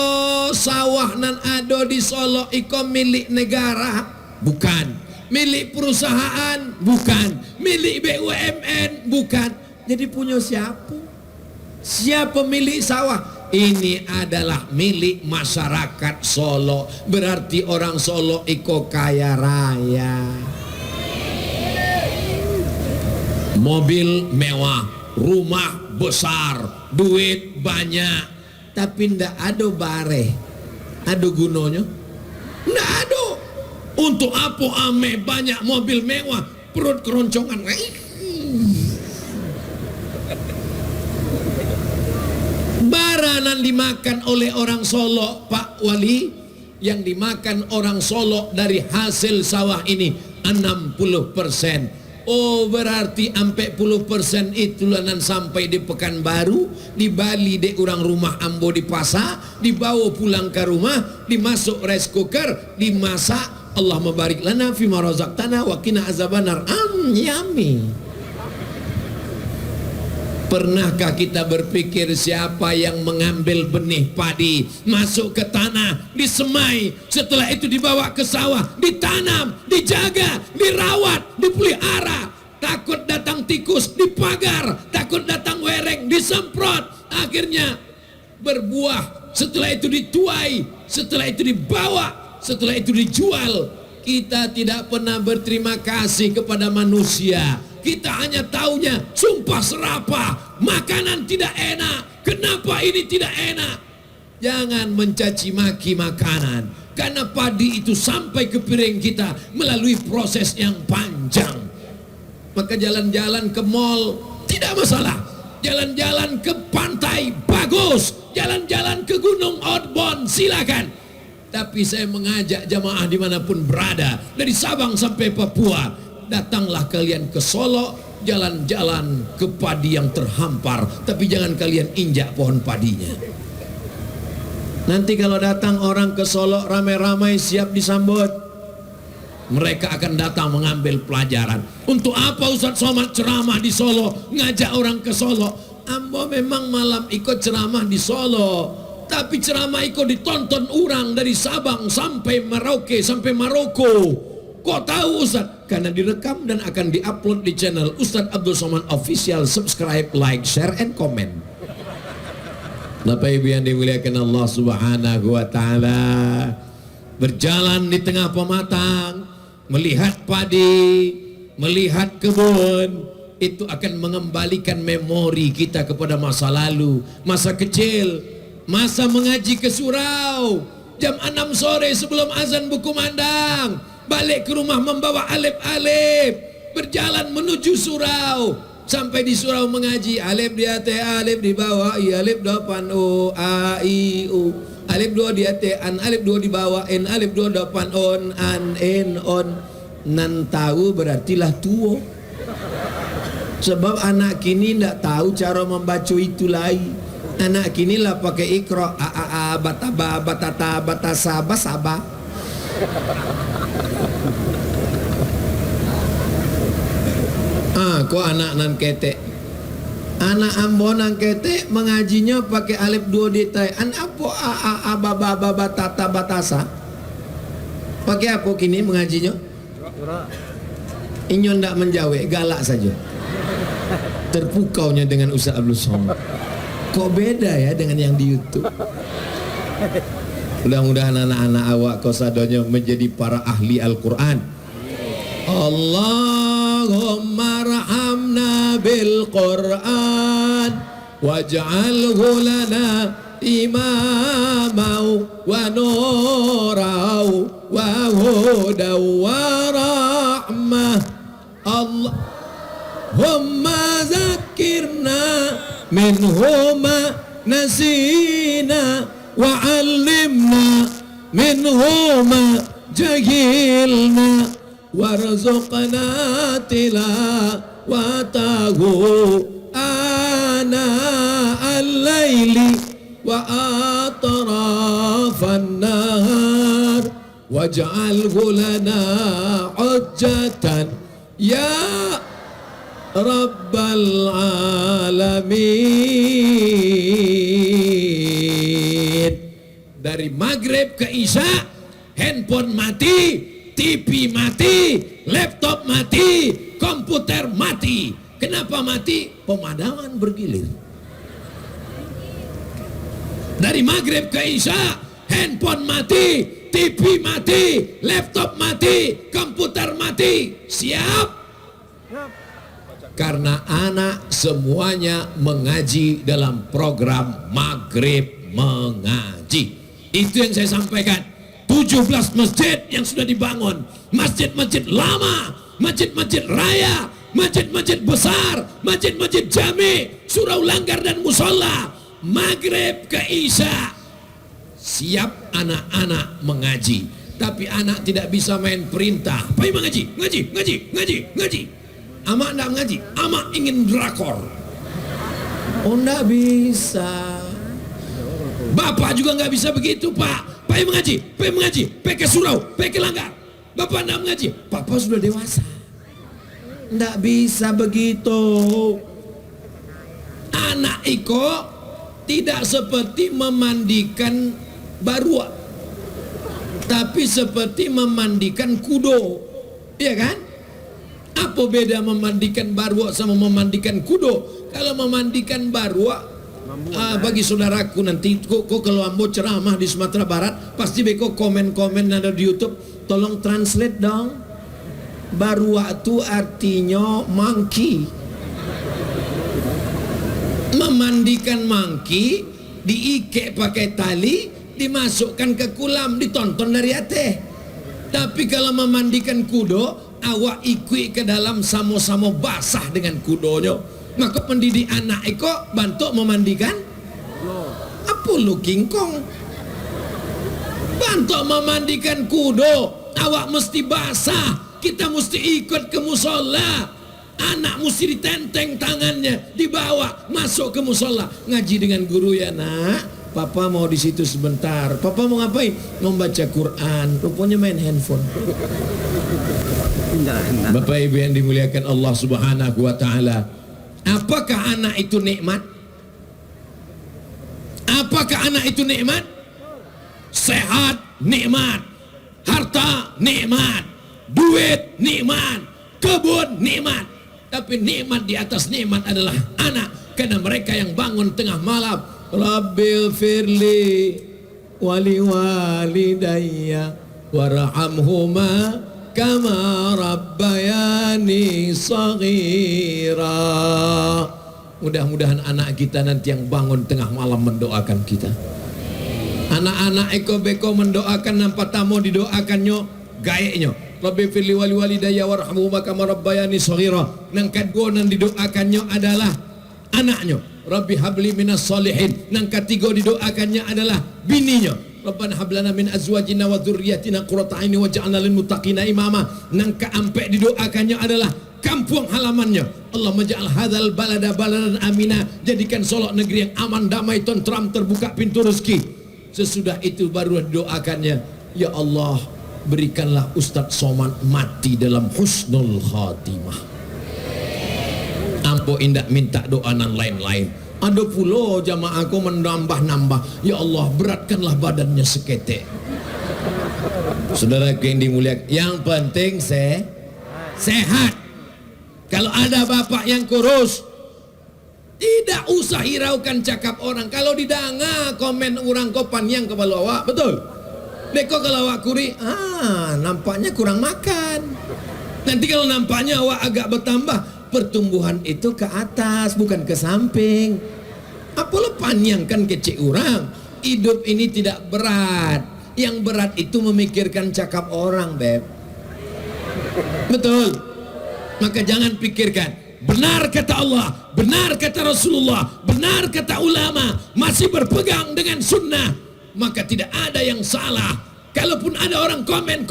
sawah nan ado di Solo iko milik negara? Bukan. Milik perusahaan? Bukan. Milik BUMN? Bukan. Jadi punya siapa? Siapa milik sawah? Ini adalah milik masyarakat Solo. Berarti orang Solo iko kaya raya. Mobil mewah, rumah besar, duit banyak, tapi ndak ada bare. Ada gunanya? Ndak ada. Untuk apa ame banyak mobil mewah, perut keroncongan? Baranan dimakan oleh orang Solo, Pak Wali, yang dimakan orang Solo dari hasil sawah ini 60%. Oh, berarti 40% itulah nan sampai di Pekanbaru, di Bali de orang rumah ambo di pasar, dibawa pulang ke rumah, dimasuk rice cooker, dimasak. Allah mabarik lana fima razaqtana wa qina azabannar. Yummy. Pernahkah kita berpikir siapa yang mengambil benih padi, masuk ke tanah, disemai, setelah itu dibawa ke sawah, ditanam, dijaga, dirawat, dipelihara, takut datang tikus, dipagar, takut datang wereng, disemprot, akhirnya berbuah, setelah itu dituai, setelah itu dibawa, setelah itu dijual. Kita tidak pernah berterima kasih kepada manusia. Kita hanya taunya sumpah serapah, makanan tidak enak, kenapa ini tidak enak. Jangan mencaci maki makanan, karena padi itu sampai ke piring kita melalui proses yang panjang. Maka jalan-jalan ke mall tidak masalah, jalan-jalan ke pantai bagus, jalan-jalan ke Gunung Outbound silakan. Tapi saya mengajak jamaah dimanapun berada, dari Sabang sampai Papua, datanglah kalian ke Solo, jalan-jalan ke padi yang terhampar, tapi jangan kalian injak pohon padinya. Nanti kalau datang orang ke Solo ramai-ramai siap disambut. Mereka akan datang mengambil pelajaran. Untuk apa Ustadz Somad ceramah di Solo, ngajak orang ke Solo? Ambo memang malam ikut ceramah di Solo, tapi ceramah ikut ditonton orang dari Sabang sampai Merauke sampai Maroko. Kok tahu Ustaz? Karena direkam dan akan diupload di channel Ustadz Abdul Somad Official. Subscribe, like, share, and comment. Bapak Ibu yang dimuliakan Allah Subhanahu wa Ta'ala, berjalan di tengah pematang, melihat padi, melihat kebun, itu akan mengembalikan memori kita kepada masa lalu, masa kecil, masa mengaji ke surau jam 6 sore sebelum azan berkumandang, balik ke rumah membawa alif-alif, berjalan menuju surau, sampai di surau mengaji, alif di atas, alif di bawah, i alif depan, o a i u, alif 2 di atas, an alif 2 di bawah, n alif 2 depan, on an en on. Nan tahu berartilah tua. Sebab anak kini tidak tahu cara membaca itu lagi. Anak kini lah pakai ikra, a a a, bataba, batata, batasa, basaba. Kok anak nan ketek, anak ambo nan ketek mengajinya pakai alif 2 detai. An apa a a a baba baba tata batasa? Pakai apa kini mengajinya? Inyo ndak menjawab, galak saja. Terpukaunya dengan Ustaz Abdul Somad. Kok beda ya dengan yang di YouTube? Mudah-mudahan anak-anak awak kosadonya menjadi para ahli Al-Quran. Allahumma rahamna bil Quran waj'alhu lana imamau wa nurau wa hudaw wa rahmah. Allahumma zakirna minhuma nasina wa allimna minhuma jahilna warzuqna tilawatahu ana آناء الليل وأطراف النهار واجعله لنا حجة يا رب العالمين. Dari maghrib ke isya, handphone mati, TV mati, laptop mati, komputer mati. Kenapa mati? Pemadaman bergilir. Dari maghrib ke isya, handphone mati, TV mati, laptop mati, komputer mati. Siap? Karena anak semuanya mengaji dalam program maghrib mengaji. Itu yang saya sampaikan. 17 masjid yang sudah dibangun, masjid-masjid lama, masjid-masjid raya, masjid-masjid besar, masjid-masjid jami, surau langgar dan musola, maghrib ke isya siap anak-anak mengaji. Tapi anak tidak bisa main perintah, "Pai mengaji, ngaji, ngaji, ngaji, ngaji." Amak enggak mengaji, amak ingin drakor. Oh, enggak bisa. Bapak juga enggak bisa begitu, Pak. Pai mengaji, pai ke surau, pai ke langgar. Bapak enggak mengaji, Papa sudah dewasa. Enggak bisa begitu. Anak iko tidak seperti memandikan barua, tapi seperti memandikan kudo. Iya kan? Apa beda memandikan barua sama memandikan kudo? Kalau memandikan barua, bagi saudaraku nanti kok kalau ambo ceramah di Sumatera Barat pasti beko komen-komen ada di YouTube, tolong translate dong. Barua itu artinya monkey. Memandikan monkey, diikat pakai tali, dimasukkan ke kolam, ditonton dari atas. Tapi kalau memandikan kudo, awak ikut ke dalam samo-samo basah dengan kudonya. Maka pendidik anak itu bantu memandikan apa lu King Kong? Bantu memandikan kudo, awak mesti basah. Kita mesti ikut ke musola. Anak mesti ditenteng tangannya, dibawa masuk ke musola, ngaji dengan guru ya nak. Papa mau di situ sebentar. Papa mau ngapain? Mau baca Quran. Rupanya main handphone. Bapak Ibu yang dimuliakan Allah Subhanahu wa taala, apakah anak itu nikmat? Apakah anak itu nikmat? Sehat nikmat, harta nikmat, duit nikmat, kebun nikmat. Tapi nikmat di atas nikmat adalah anak, karena mereka yang bangun tengah malam, Rabbil firli wali walidayya warhamhuma kama rabbayani saghira. Mudah-mudahan anak kita nanti yang bangun tengah malam mendoakan kita. Anak-anak eko beko mendoakan, nampak tamu didoakannya gaeknya. Rabbi firli wali walidayya warhamhuma kama rabbayani saghira. Nang kedua nan didoakannya adalah anaknya. Rabbi habli minas solihin. Nang ketiga didoakannya adalah bininya. Rabbana hablana min azwajina wa dzurriyyatina qurrata a'yun waj'alna lil muttaqina imama. Nang keempat didoakannya adalah kampung halamannya. Allah maj'al hadzal balada baladan amina. Jadikan Solok negeri yang aman, damai, tentram, terbuka pintu rezeki. Sesudah itu baru didoakannya, ya Allah, berikanlah Ustadz Somad mati dalam husnul khatimah. Ampo indak minta doa nan lain-lain. Ada pula jamaahku menambah-nambah, ya Allah beratkanlah badannya seketek. Saudara yang dimuliakan, yang penting sehat. Kalau ada bapak yang kurus, tidak usah hiraukan cakap orang. Kalau didanga komen orang kopan yang kepala awak, betul? Deko kalau awak kuri, nampaknya kurang makan. Nanti kalau nampaknya awak agak bertambah, pertumbuhan itu ke atas bukan ke samping. Apalah panjangkan kecil orang. Hidup ini tidak berat. Yang berat itu memikirkan cakap orang, Beb. Betul. Maka jangan pikirkan. Benar kata Allah, benar kata Rasulullah, benar kata ulama, masih berpegang dengan sunnah, maka tidak ada yang salah. Kalaupun ada orang komen,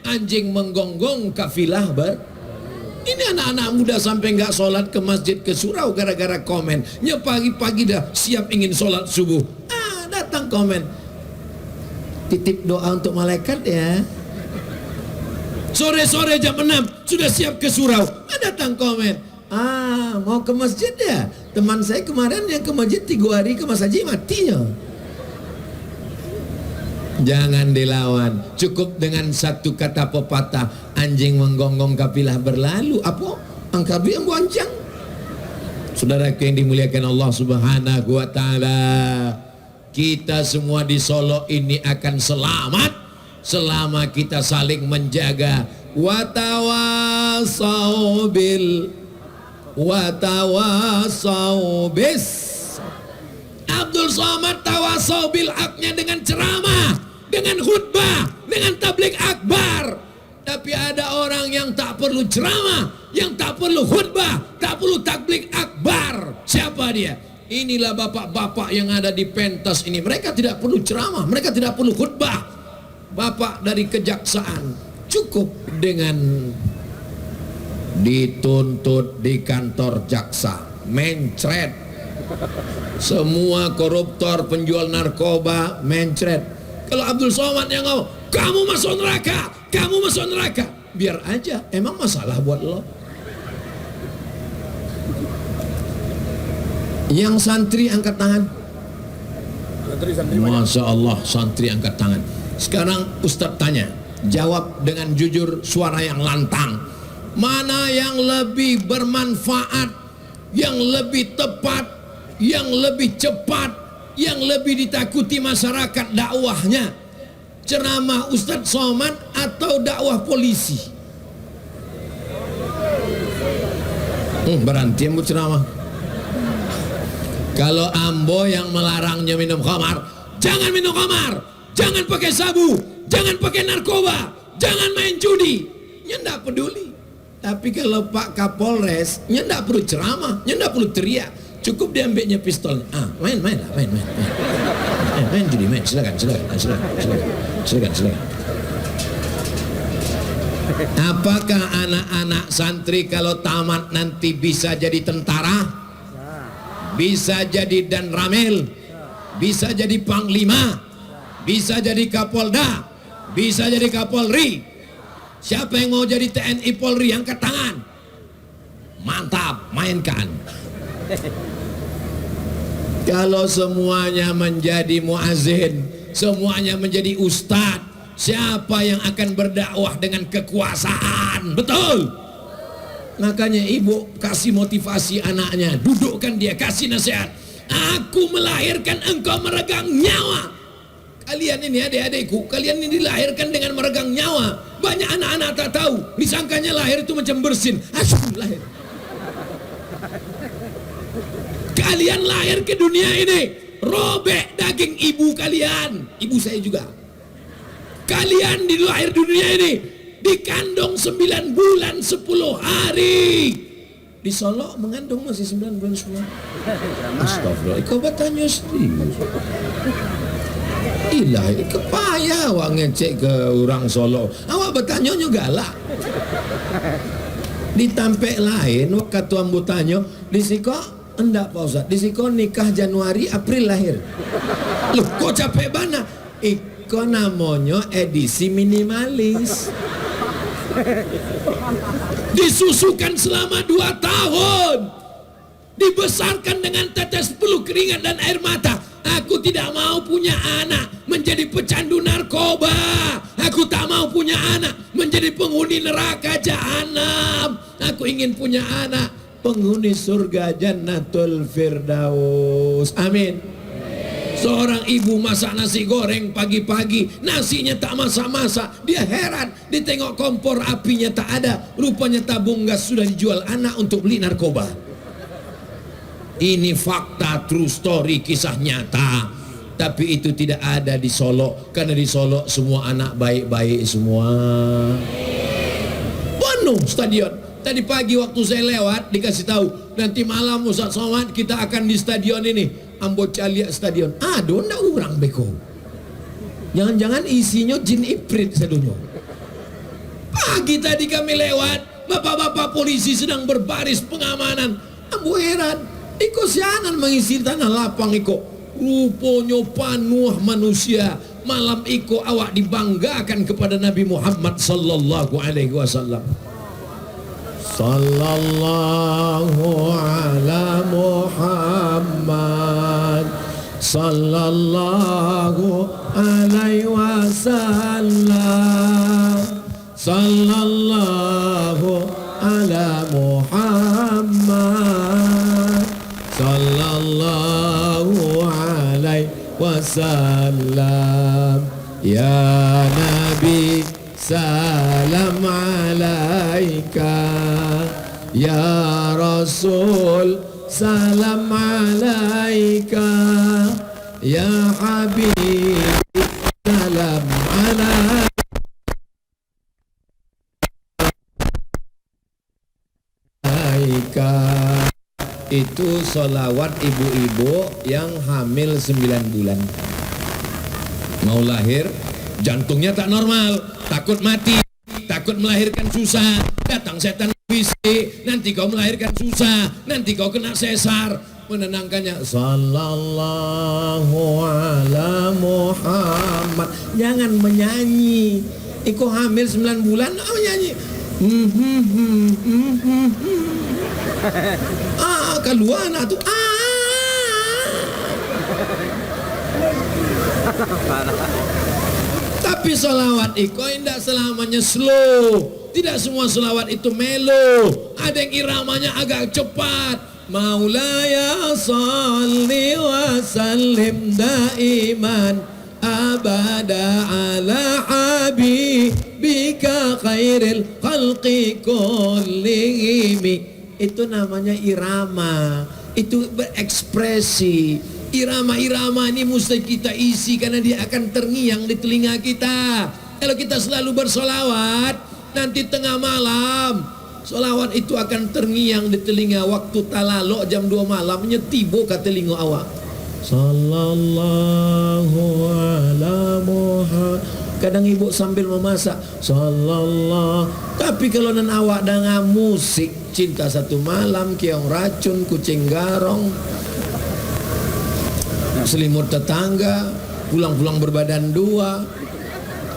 anjing menggonggong kafilah Ini anak-anak muda sampai nggak sholat ke masjid ke surau gara-gara komen. Ya pagi-pagi dah siap ingin sholat subuh. Datang komen. Titip doa untuk malaikat ya. Sore-sore jam 6 sudah siap ke surau. Datang komen. Mau ke masjid ya? Teman saya kemarin yang ke masjid 3 hari ke Mas Haji matinya. Jangan dilawan. Cukup dengan satu kata pepatah, anjing menggonggong kapilah berlalu. Apa? Angkabi yang boncang. Saudaraku yang dimuliakan Allah Subhanahu wa taala, kita semua di Solo ini akan selamat selama kita saling menjaga watawasau bis. Abdul Somad tawasau bil haknya dengan ceramah, dengan khutbah, dengan tabligh akbar. Tapi ada orang yang tak perlu ceramah, yang tak perlu khutbah, tak perlu tabligh akbar. Siapa dia? Inilah bapak-bapak yang ada di pentas ini. Mereka tidak perlu ceramah, mereka tidak perlu khutbah. Bapak dari kejaksaan cukup dengan dituntut di kantor jaksa, mencret. Semua koruptor, penjual narkoba, mencret. Kalau Abdul Somad yang ngomong, kamu masuk neraka, kamu masuk neraka, biar aja, emang masalah buat lo. Yang santri angkat tangan. Masya Allah, santri angkat tangan. Sekarang Ustadz tanya, jawab dengan jujur, suara yang lantang. Mana yang lebih bermanfaat, yang lebih tepat, yang lebih cepat, yang lebih ditakuti masyarakat dakwahnya? Ceramah Ustadz Somad atau dakwah polisi? Berhenti yang ceramah. Kalau Ambo yang melarangnya minum khamar, jangan minum khamar, jangan pakai sabu, jangan pakai narkoba, jangan main judi, nya ndak peduli. Tapi kalau Pak Kapolres, nya ndak perlu ceramah, nya ndak perlu teriak, cukup diambilnya pistol. Main judi, main, silakan. Apakah anak-anak santri kalau tamat nanti bisa jadi tentara? Bisa jadi dan ramil, bisa jadi panglima, bisa jadi kapolda, bisa jadi kapolri. Siapa yang mau jadi TNI Polri angkat tangan. Mantap, mainkan. Kalau semuanya menjadi muazin, semuanya menjadi ustadz, siapa yang akan berdakwah dengan kekuasaan? Betul. Makanya ibu kasih motivasi anaknya, dudukkan dia, kasih nasihat. Aku melahirkan engkau meregang nyawa. Kalian ini adik-adikku, kalian ini dilahirkan dengan meregang nyawa. Banyak anak-anak tak tahu, disangkanya lahir itu macam bersin. Asyik lahir. Kalian lahir ke dunia ini, robek daging ibu kalian, ibu saya juga. Kalian dilahir dunia ini dikandung 9 bulan 10 hari. Di Solo mengandung masih 9 bulan 10 hari. Astagfirullah, kau bertanya sendiri. Ilahi, kepayah awak ngecek ke orang Solo. Awak bertanya galak. Ditampek lain, waktu tuan bertanya, di siko enggak Pak Ustaz, di siko nikah Januari, April lahir. Loh, kok capek bana? Iko namanya edisi minimalis. Disusukan selama 2 tahun, dibesarkan dengan tetes peluh keringat dan air mata. Aku tidak mau punya anak menjadi pecandu narkoba. Aku tak mau punya anak menjadi penghuni neraka jahanam. Aku ingin punya anak penghuni surga Jannatul Firdaus. Amin. Seorang ibu masak nasi goreng pagi-pagi, nasinya tak masak-masak. Dia heran, ditengok kompor apinya tak ada. Rupanya tabung gas sudah dijual anak untuk beli narkoba. Ini fakta, true story, kisah nyata. Tapi itu tidak ada di Solo, karena di Solo semua anak baik-baik semua. Penuh stadion. Tadi pagi waktu saya lewat dikasih tahu, nanti malam Ustaz Somad kita akan di stadion ini, Ambo Calia Stadion. Aduh, ndak urang beko. Jangan-jangan isinya jin iprit sedunia. Pagi tadi kami lewat, bapak-bapak polisi sedang berbaris pengamanan. Ambo heran, iko sianan mengisi tanah lapang iko. Rupanya panuh manusia. Malam iko awak dibanggakan kepada Nabi Muhammad sallallahu alaihi wasallam. Sallallahu ala Muhammad sallallahu alaihi wasallam. Sallallahu ala Muhammad sallallahu alaihi wasallam. Ya Nabi salam alaika, ya Rasul salam alaika, ya Habib salam alaika. Itu solawat ibu-ibu yang hamil 9 bulan. Mau lahir, jantungnya tak normal, takut mati, takut melahirkan susah, datang setan WC, nanti kau melahirkan susah, nanti kau kena sesar. Menenangkannya, sallallahu ala Muhammad. Jangan menyanyi. Iko hamil 9 bulan, menyanyi. Keluar anak tu. Tapi salawat iko tidak selamanya slow. Tidak semua salawat itu melo. Ada yang iramanya agak cepat. Maulaya salli wa sallim daiman abada ala habibika khairil khalqi kullihim. Itu namanya irama. Itu berekspresi. Irama-irama ini mesti kita isi karena dia akan terngiang di telinga kita. Kalau kita selalu bersolawat, nanti tengah malam solawat itu akan terngiang di telinga. Waktu talalok jam 2 malam nyetibo ke telinga awak. Sallallahu ala Muhammad. Kadang ibu sambil memasak sallallahu. Tapi kalau nan awak dengan musik Cinta Satu Malam, Keong Racun, Kucing Garong, Selimut Tetangga, Pulang-pulang Berbadan Dua,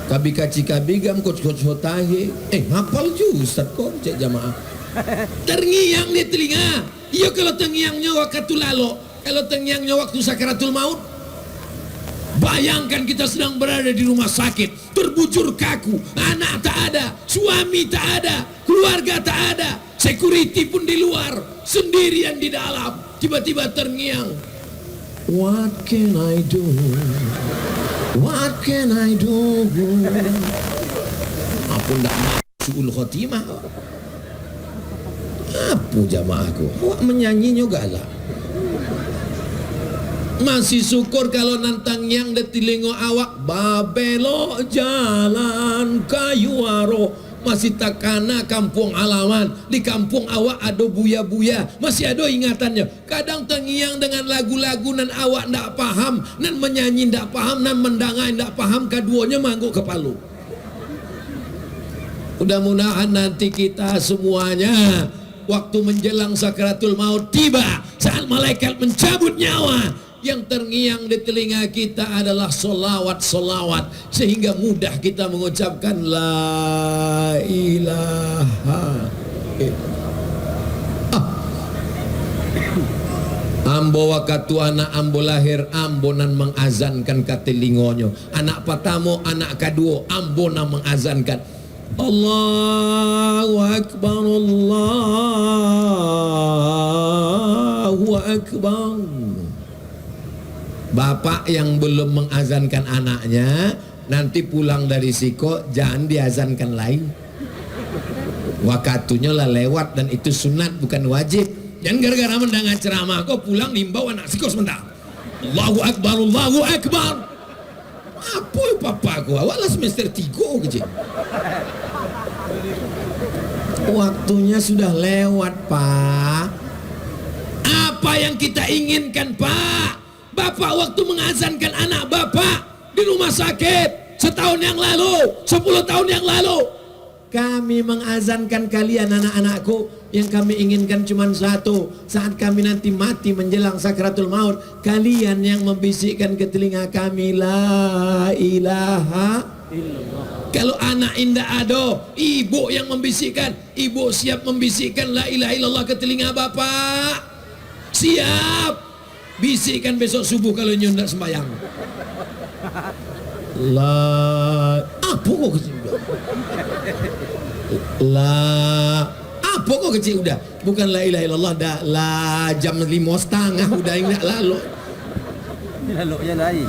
Kabika Cikabigam, Coach Hotahe. Ngapal juga Ustaz kok cek jamaah. Terngiang di telinga. Iya kalau terngiangnya waktu lalo, kalau terngiangnya waktu sakaratul maut. Bayangkan kita sedang berada di rumah sakit, terbujur kaku, anak tak ada, suami tak ada, keluarga tak ada, security pun di luar, sendirian di dalam, tiba-tiba terngiang. What can I do? What can I do? Apa ndak suul khotimah? Apa jamaahku? Wah menyanyi juga lah. Masih syukur kalau nantang yang di telingo awak babelo jalan kayuaro. Masih takana kampung halaman. Di kampung awak ada buya-buya. Masih ada ingatannya. Kadang tengiang dengan lagu-lagu nan awak ndak paham, nan menyanyi ndak paham, nan mendangai ndak paham, keduanya mangguk ke Palu. Mudah-mudahan nanti kita semuanya waktu menjelang sakaratul maut tiba, saat malaikat mencabut nyawa, yang terngiang di telinga kita adalah solawat-solawat, sehingga mudah kita mengucapkan la ilaha Ambo wakatu anak ambo lahir, ambo nan mengazankan ka telingonyo. Anak pertama, anak kedua, ambo nan mengazankan. Allahu Akbar, Allahu Akbar. Bapak yang belum mengazankan anaknya, nanti pulang dari siko jangan diazankan lain. Wakatunya lah lewat dan itu sunat bukan wajib. Jangan gara-gara mendengar ceramah kok pulang nimbau anak siko sebentar. Allahu Akbar, Allahu Akbar. Apa ya papaku? Awalnya semester 3 kecil. Waktunya sudah lewat, Pak. Apa yang kita inginkan, Pak? Bapak waktu mengazankan anak Bapak di rumah sakit setahun yang lalu, 10 tahun yang lalu, Kami mengazankan kalian anak-anakku, yang kami inginkan cuma satu. Saat kami nanti mati menjelang sakratul maut, kalian yang membisikkan ke telinga kami la ilaha illallah. Kalau anak indah ada, ibu yang membisikkan, ibu siap membisikkan la ilaha illallah ke telinga bapak. Siap. Bisikkan besok subuh kalau nyundak sembahyang. Apa kok kecil udah? Apa kok kecil udah? Bukan la ilaha illallah dah. Jam 5:30 udah ingat lalu. Lalu ya lain.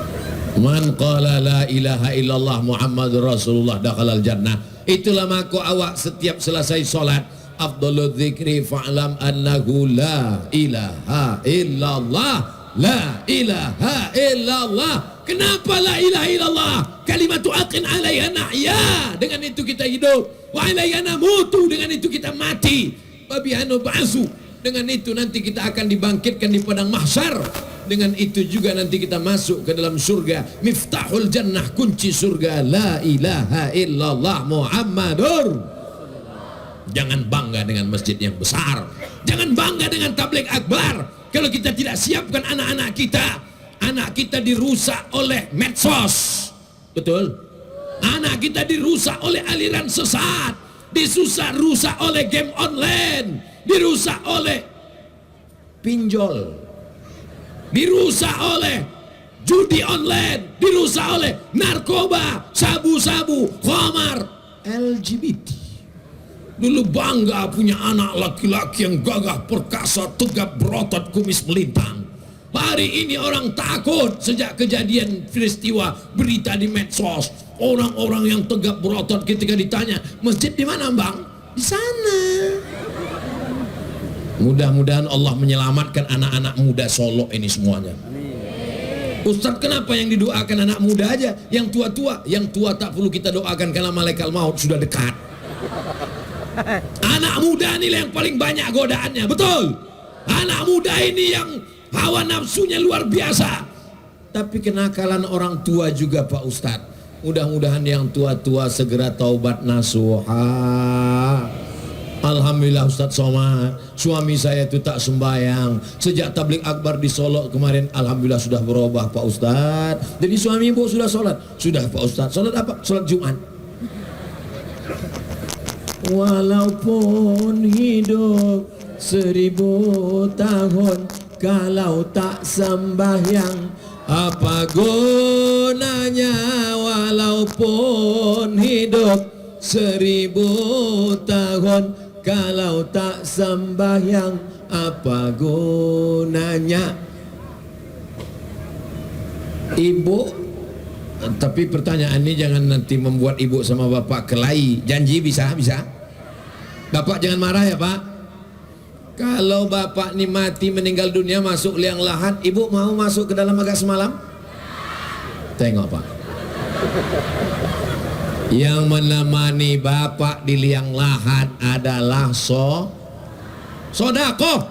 Man qala la ilaha illallah Muhammadur Rasulullah dakhalal jannah. Itulah maka awak setiap selesai solat, afdhalul dzikri fa'lam annahu la ilaha illallah. La ilaha illallah. Kenapa la ilaha illallah? Kalimatu aqin alaiha nahya. Dengan itu kita hidup. Wa alaiha namutu. Dengan itu kita mati. Wa biha nub'atsu. Dengan itu nanti kita akan dibangkitkan di padang mahsyar. Dengan itu juga nanti kita masuk ke dalam surga. Miftahul jannah, kunci surga. La ilaha illallah Muhammadur. Jangan bangga dengan masjid yang besar. Jangan bangga dengan tabligh akbar kalau kita tidak siapkan anak-anak kita. Anak kita dirusak oleh medsos. Betul? Anak kita dirusak oleh aliran sesat. Rusak oleh game online. Dirusak oleh pinjol. Dirusak oleh judi online. Dirusak oleh narkoba, sabu-sabu, khamar, LGBT. Dulu bangga punya anak laki-laki yang gagah perkasa, tegap berotot, kumis melintang. Hari ini orang takut sejak kejadian peristiwa berita di medsos. Orang-orang yang tegap berotot ketika ditanya, masjid di mana bang? Di sana. Mudah-mudahan Allah menyelamatkan anak-anak muda Solo ini semuanya. Ustadz, kenapa yang didoakan anak muda aja? Yang tua-tua, yang tua tak perlu kita doakan karena malaikat maut sudah dekat. Anak muda ini yang paling banyak godaannya, betul? Anak muda ini yang hawa nafsunya luar biasa. Tapi kenakalan orang tua juga Pak Ustadz. Mudah-mudahan yang tua-tua segera taubat nasuha. Alhamdulillah Ustadz Somad, suami saya itu tak sembahyang. Sejak tabligh akbar di Solo kemarin, alhamdulillah sudah berubah Pak Ustadz. Jadi suami ibu sudah sholat? Sudah Pak Ustadz. Sholat apa? Sholat Jumat. Walaupun hidup 1000 tahun, kalau tak sembahyang apa gunanya? Walaupun hidup 1000 tahun, kalau tak sembahyang apa gunanya? Ibu, tapi pertanyaan ini jangan nanti membuat ibu sama bapak kelahi. Janji bisa? Bapak jangan marah ya Pak. Kalau bapak ini mati meninggal dunia masuk liang lahat, ibu mau masuk ke dalam agak semalam? Tengok Pak. Yang menemani bapak di liang lahat adalah sodako.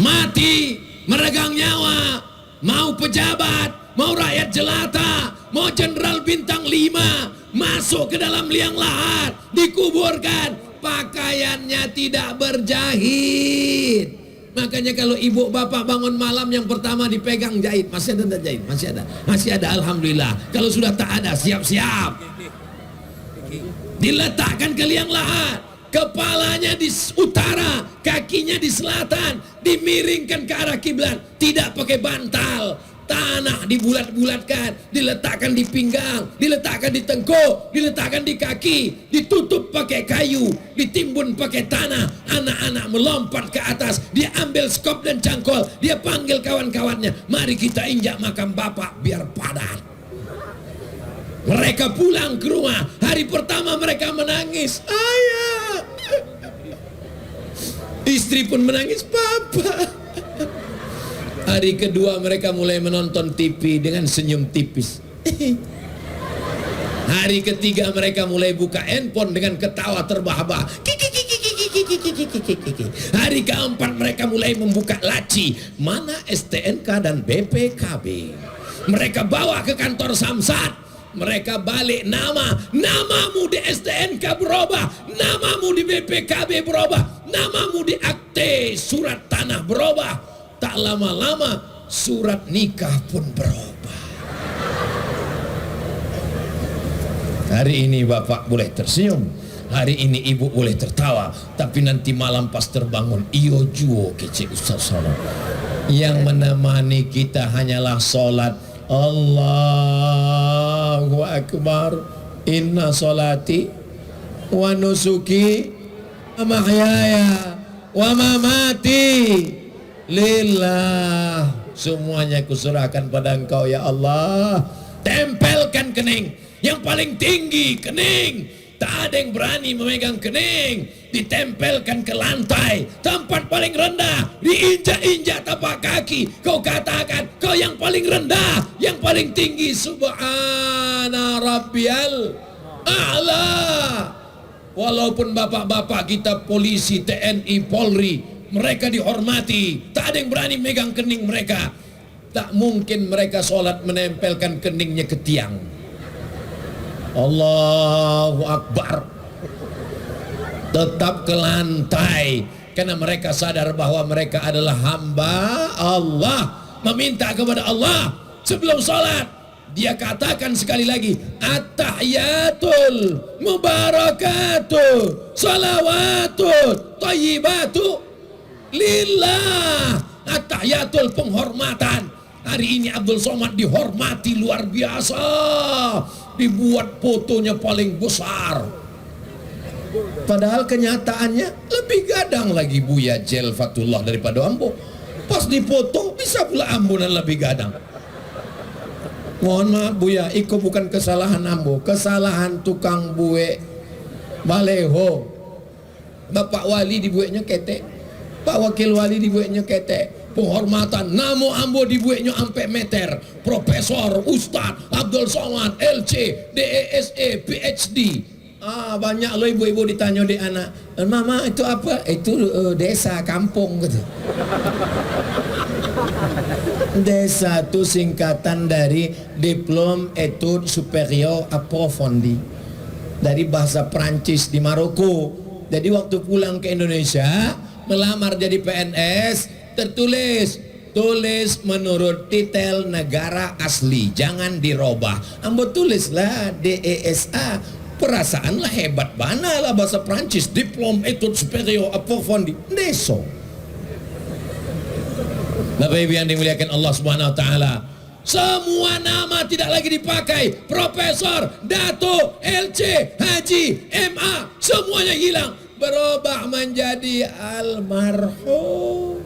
Mati meregang nyawa, mau pejabat, mau rakyat jelata, mau jenderal bintang 5, masuk ke dalam liang lahat, dikuburkan, pakaiannya tidak berjahit. Makanya kalau ibu bapak bangun malam yang pertama dipegang jahit, masih ada tak jahit? Masih ada alhamdulillah. Kalau sudah tak ada, siap-siap. Diletakkan ke liang lahat, kepalanya di utara, kakinya di selatan, dimiringkan ke arah kiblat, tidak pakai bantal. Tanah dibulat-bulatkan, diletakkan di pinggang, diletakkan di tengkuk, diletakkan di kaki, ditutup pakai kayu, ditimbun pakai tanah. Anak-anak melompat ke atas, dia ambil skop dan cangkol, dia panggil kawan-kawannya, mari kita injak makam bapak biar padat. Mereka pulang ke rumah, hari pertama mereka menangis, ayah. Istri pun menangis, papa. Hari kedua mereka mulai menonton TV dengan senyum tipis. Hari ketiga mereka mulai buka handphone dengan ketawa terbahak-bahak. Hari keempat mereka mulai membuka laci. Mana STNK dan BPKB. Mereka bawa ke kantor Samsat. mereka balik namamu di STNK berubah, namamu di BPKB berubah, namamu di akte surat tanah berubah. Tak lama-lama surat nikah pun berubah. Hari ini bapak boleh tersenyum, hari ini ibu boleh tertawa, tapi nanti malam pas terbangun iyo juo kece Ustaz Salam. Yang menemani kita hanyalah solat. Allahu Akbar. Inna solati wa nusuki wa mahyaya wa mamati lillah. Semuanya kuserahkan pada Engkau ya Allah. Tempelkan kening yang paling tinggi, kening. Tak ada yang berani memegang kening. Ditempelkan ke lantai, tempat paling rendah, diinjak-injak tapak kaki. Kau katakan kau yang paling rendah, yang paling tinggi. Subhana rabbiyal a'la. Walaupun bapak-bapak kita polisi, TNI, Polri, mereka dihormati, tak ada yang berani megang kening mereka. Tak mungkin mereka sholat menempelkan keningnya ke tiang. Allahu Akbar. Tetap ke lantai, karena mereka sadar bahwa mereka adalah hamba Allah, meminta kepada Allah sebelum sholat. Dia katakan sekali lagi, at-tahiyatul mubarakatuh salawatut thayyibatu lillah. At-tahiyatul penghormatan. Hari ini Abdul Somad dihormati luar biasa, dibuat fotonya paling besar. Padahal kenyataannya lebih gadang lagi Buya Jel Fatullah daripada Ambo. Pas dipoto bisa pula Ambo dan lebih gadang. Mohon maaf Buya, itu bukan kesalahan Ambo, kesalahan tukang buek baleho. Bapak wali dibueknya ketek, Pak wakil wali dibueknya ketek. Penghormatan namo Ambo dibueknya ampe meter. Profesor, Ustaz, Abdul Somad, LC, DESE, PhD. Banyak loh ibu-ibu ditanya di anak, mama itu apa? Itu desa, kampung gitu. Desa itu singkatan dari Diplôme Études Supérieures Approfondies, dari bahasa Prancis di Maroko. Jadi waktu pulang ke Indonesia melamar jadi PNS, tertulis tulis menurut titel negara asli, jangan dirubah. Ambo tulislah DESA. Perasaan lah hebat bana lah bahasa Prancis, Diplôme Études Supérieures Approfondies, deso. Bapak Ibu yang dimuliakan Allah Subhanahu wa taala, semua nama tidak lagi dipakai. Profesor, Dato, LC, Haji, MA, semuanya hilang, berubah menjadi almarhum.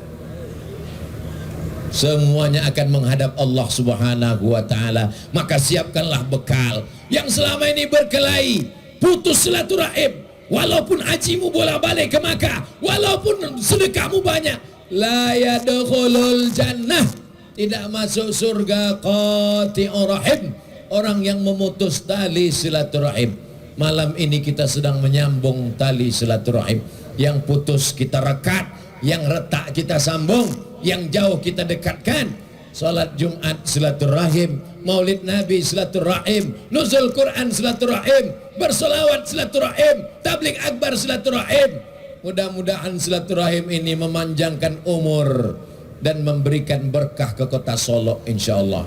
Semuanya akan menghadap Allah Subhanahu wa taala. Maka siapkanlah bekal. Yang selama ini berkelahi, putus silaturahim, walaupun hajimu bolak-balik ke Makkah, walaupun sedekahmu banyak, la yadkhulul jannah, tidak masuk surga qati'ur rahim, orang yang memutus tali silaturahim. Malam ini kita sedang menyambung tali silaturahim. Yang putus kita rekat, yang retak kita sambung, yang jauh kita dekatkan. Salat Jumat silaturahim, Maulid Nabi silaturahim, nuzul Quran silaturahim, bersolawat silaturahim, tabligh akbar silaturahim. Mudah-mudahan silaturahim ini memanjangkan umur dan memberikan berkah ke kota Solo insyaallah.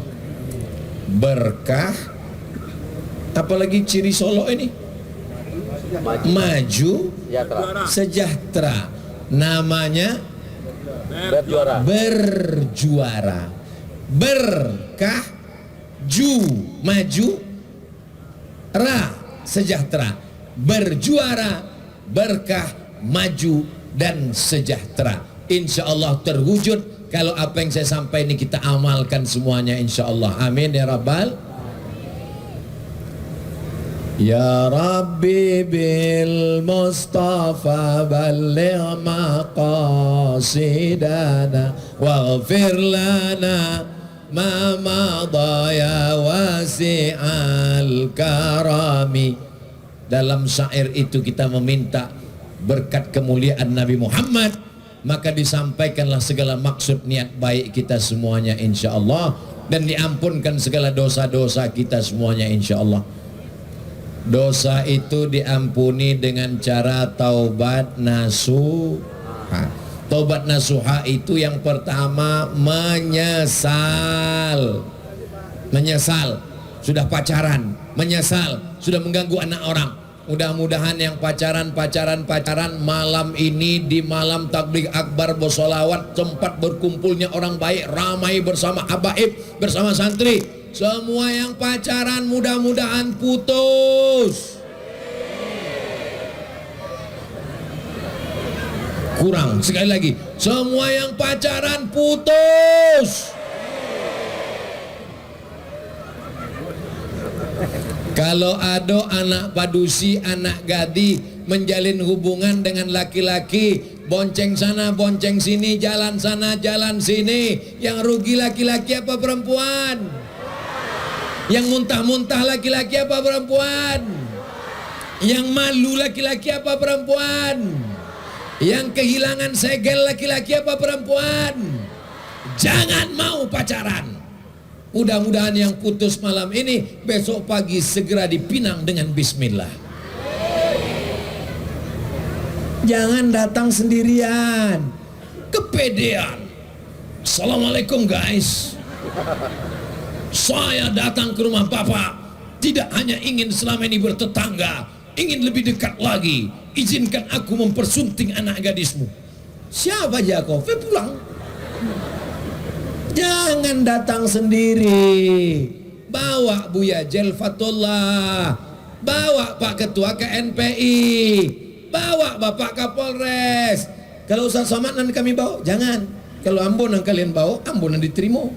Berkah, apalagi ciri Solo ini? Maju, sejahtera. Namanya berjuara. Berkah, maju, ra, sejahtera. Berjuara, berkah, maju, dan sejahtera. Insya Allah terwujud kalau apa yang saya sampaikan ini kita amalkan semuanya insya Allah. Amin ya Rabbal. Ya Rabbi bil Mustafa balligh maqasidana waghfir lana ma madha ya wasi'al karami. Dalam syair itu kita meminta berkat kemuliaan Nabi Muhammad, maka disampaikanlah segala maksud niat baik kita semuanya insyaallah. dan diampunkan segala dosa-dosa kita semuanya insya Allah. Dosa itu diampuni dengan cara taubat nasuha. Taubat nasuha itu yang pertama menyesal. Menyesal sudah pacaran, menyesal sudah mengganggu anak orang. Mudah-mudahan yang pacaran malam ini di malam tabligh akbar bersolawat, tempat berkumpulnya orang baik, ramai bersama habaib, bersama santri. Semua yang pacaran mudah-mudahan putus. Kurang sekali lagi, semua yang pacaran putus. Kalau ada anak padusi, anak gadi menjalin hubungan dengan laki-laki, bonceng sana, bonceng sini, jalan sana, jalan sini, yang rugi laki-laki apa perempuan? Yang muntah-muntah laki-laki apa perempuan? Yang malu laki-laki apa perempuan? Yang kehilangan segel laki-laki apa perempuan? Jangan mau pacaran. Mudah-mudahan yang putus malam ini besok pagi segera dipinang dengan bismillah. Jangan datang sendirian. Kepedean. Assalamualaikum guys. Saya datang ke rumah Bapak tidak hanya ingin selama ini bertetangga, ingin lebih dekat lagi. Izinkan aku mempersunting anak gadismu. Siapa aja kau? Pulang. Jangan datang sendiri. Bawa Buya Jelfatullah, bawa Pak Ketua KNPI, bawa Bapak Kapolres. Kalau Ustaz Somad nanti kami bawa, jangan. Kalau Ambon yang kalian bawa, Ambon yang diterima.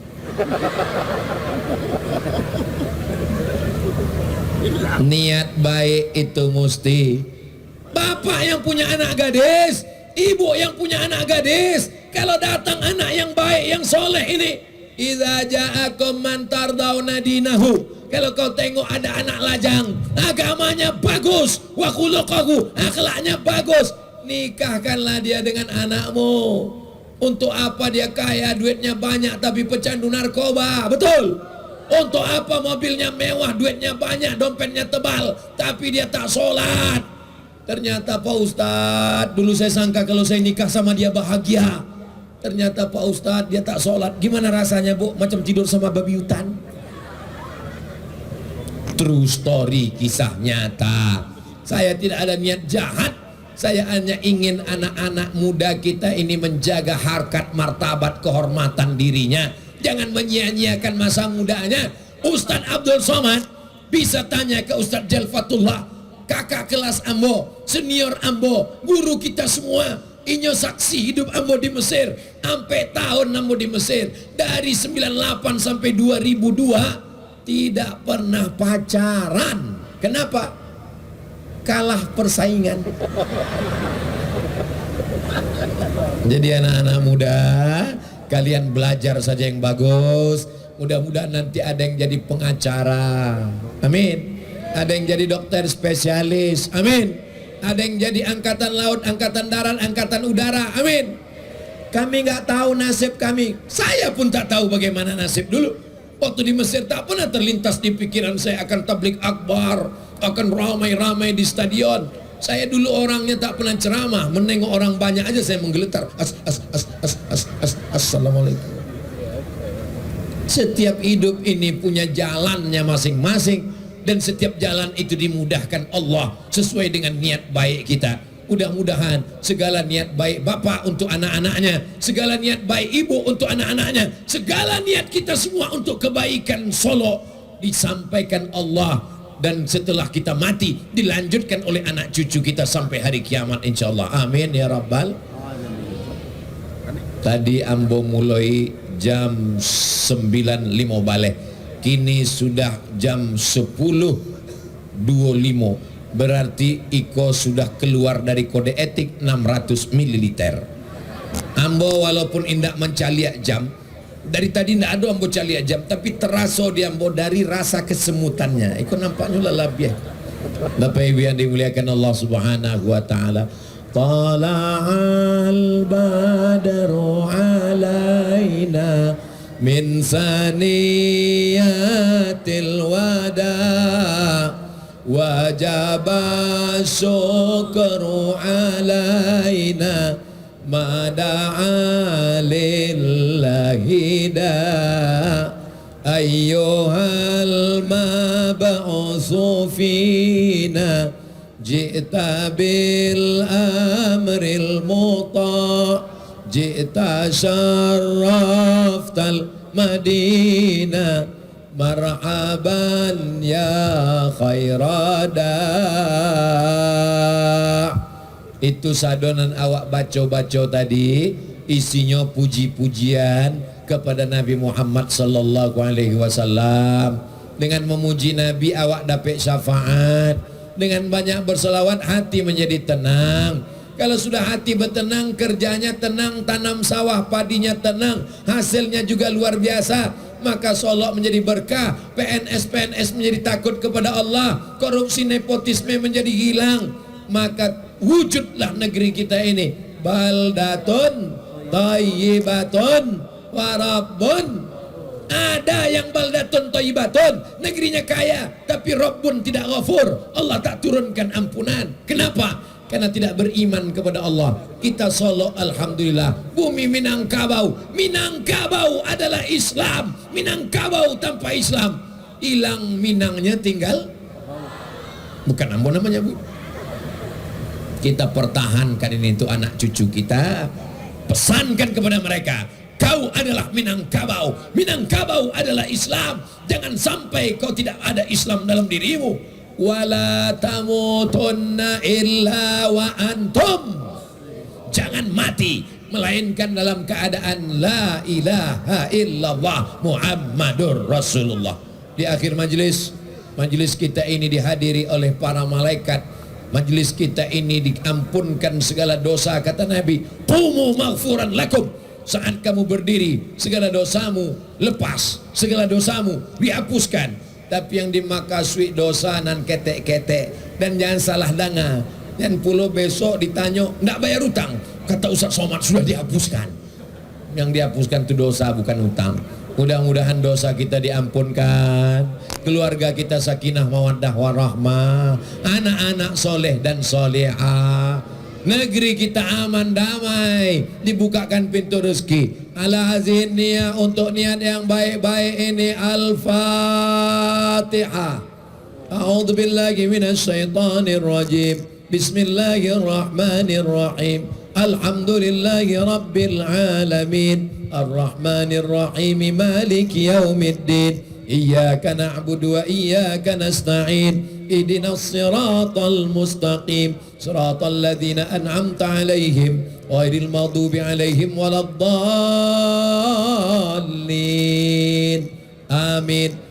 Niat baik itu mesti. Bapak yang punya anak gadis, ibu yang punya anak gadis, kalau datang anak yang baik, yang soleh ini, idza ja'akum man tardawna dinahu, kalau kau tengok ada anak lajang, agamanya bagus, wa khuluquhu, akhlaknya bagus, nikahkanlah dia dengan anakmu. Untuk apa dia kaya, duitnya banyak tapi pecandu narkoba? Betul. Untuk apa mobilnya mewah, duitnya banyak, dompetnya tebal, tapi dia tak sholat? Ternyata Pak Ustadz, dulu saya sangka kalau saya nikah sama dia bahagia. Ternyata Pak Ustadz dia tak sholat. Gimana rasanya Bu? Macam tidur sama babi hutan. True story, kisah nyata. Saya tidak ada niat jahat. Saya hanya ingin anak-anak muda kita ini menjaga harkat, martabat, kehormatan dirinya. Jangan menyia-nyiakan masa mudanya. Ustadz Abdul Somad bisa tanya ke Ustadz Jelfatullah, kakak kelas Ambo, senior Ambo, guru kita semua. Inyo saksi hidup Ambo di Mesir, sampai tahun Ambo di Mesir, dari 98 sampai 2002 tidak pernah pacaran. Kenapa? Kalah persaingan. Jadi anak-anak muda, kalian belajar saja yang bagus. Mudah-mudahan nanti ada yang jadi pengacara. Amin. Ada yang jadi dokter spesialis. Amin. Ada yang jadi angkatan laut, angkatan darat, angkatan udara. Amin. Kami nggak tahu nasib kami. Saya pun tak tahu bagaimana nasib dulu. Waktu di Mesir tak pernah terlintas di pikiran saya akan tabligh akbar, akan ramai-ramai di stadion. Saya dulu orangnya tak pernah ceramah, menengok orang banyak aja saya menggeletar. Assalamualaikum. Setiap hidup ini punya jalannya masing-masing, dan setiap jalan itu dimudahkan Allah sesuai dengan niat baik kita. Mudah-mudahan segala niat baik bapak untuk anak-anaknya, segala niat baik ibu untuk anak-anaknya, segala niat kita semua untuk kebaikan Solo disampaikan Allah, dan setelah kita mati dilanjutkan oleh anak cucu kita sampai hari kiamat insyaallah. Amin ya rabbal. Tadi Ambo mulai jam 9.05 balik, kini sudah jam 10.25. Berarti Iko sudah keluar dari kode etik 600 ml. Ambo walaupun indak mencaliak jam, dari tadi indak ada Ambo caliak jam, tapi terasa di Ambo dari rasa kesemutannya. Iko nampaknya lalabiah. Bapak Ibu yang dimuliakan Allah Subhanahu wa taala. Tala'al badru alaina min saniyatil wada wajaba syukru alaina ma da'a lillahi da ayyuhal mab'usu fina ji'ta bil amril muta' ji'ta syarraftal madinah marhaban ya khairada. Itu sadonan awak baca-baca tadi isinya puji-pujian kepada Nabi Muhammad sallallahu alaihi wasallam. Dengan memuji Nabi awak dapat syafaat. Dengan banyak berselawat hati menjadi tenang. Kalau sudah hati bertenang, kerjanya tenang, tanam sawah padinya tenang, hasilnya juga luar biasa, maka solok menjadi berkah, PNS menjadi takut kepada Allah, korupsi nepotisme menjadi hilang, maka wujudlah negeri kita ini baldatun thayyibatun warabbun. Ada yang baldatun thayyibatun, negerinya kaya, tapi Rabbun tidak ghafur, Allah tak turunkan ampunan. Kenapa? Karena tidak beriman kepada Allah. Kita solok alhamdulillah. Bumi Minangkabau, Minangkabau adalah Islam. Minangkabau tanpa Islam hilang Minangnya, tinggal bukan Ambon namanya, Bu. Kita pertahankan ini untuk anak cucu kita. Pesankan kepada mereka, kau adalah Minangkabau. Minangkabau adalah Islam. Jangan sampai kau tidak ada Islam dalam dirimu. Wala tamutunna illa wa antum. Jangan mati melainkan dalam keadaan la ilaha illallah Muhammadur Rasulullah. Di akhir majlis kita ini dihadiri oleh para malaikat. Majlis kita ini diampunkan segala dosa, kata Nabi, qumu maghfuran lakum. Saat kamu berdiri, segala dosamu lepas, segala dosamu dihapuskan. Tapi yang dimakasui dosa nan ketek-ketek. Dan jangan salah dengar, dan pulau besok ditanya ndak bayar utang, kata Ustaz Somad sudah dihapuskan. Yang dihapuskan itu dosa, bukan utang. Mudah-mudahan dosa kita diampunkan, keluarga kita sakinah mawaddah warahmah, anak-anak soleh dan solehah, negeri kita aman damai, dibukakan pintu rezeki. Ala hazin niat, untuk niat yang baik-baik ini, Al-Fatihah. A'udzu billahi minasyaitonir rajim. Bismillahirrahmanirrahim. Alhamdulillahi rabbil alamin. Ar-Rahmanir Rahim. Maliki yaumiddin. Iyyaka na'budu wa iyyaka nasta'in. Ihdinas siratal mustaqim. Siratal ladzina an'amta 'alaihim ghairil maghdubi 'alaihim waladdallin. Amin.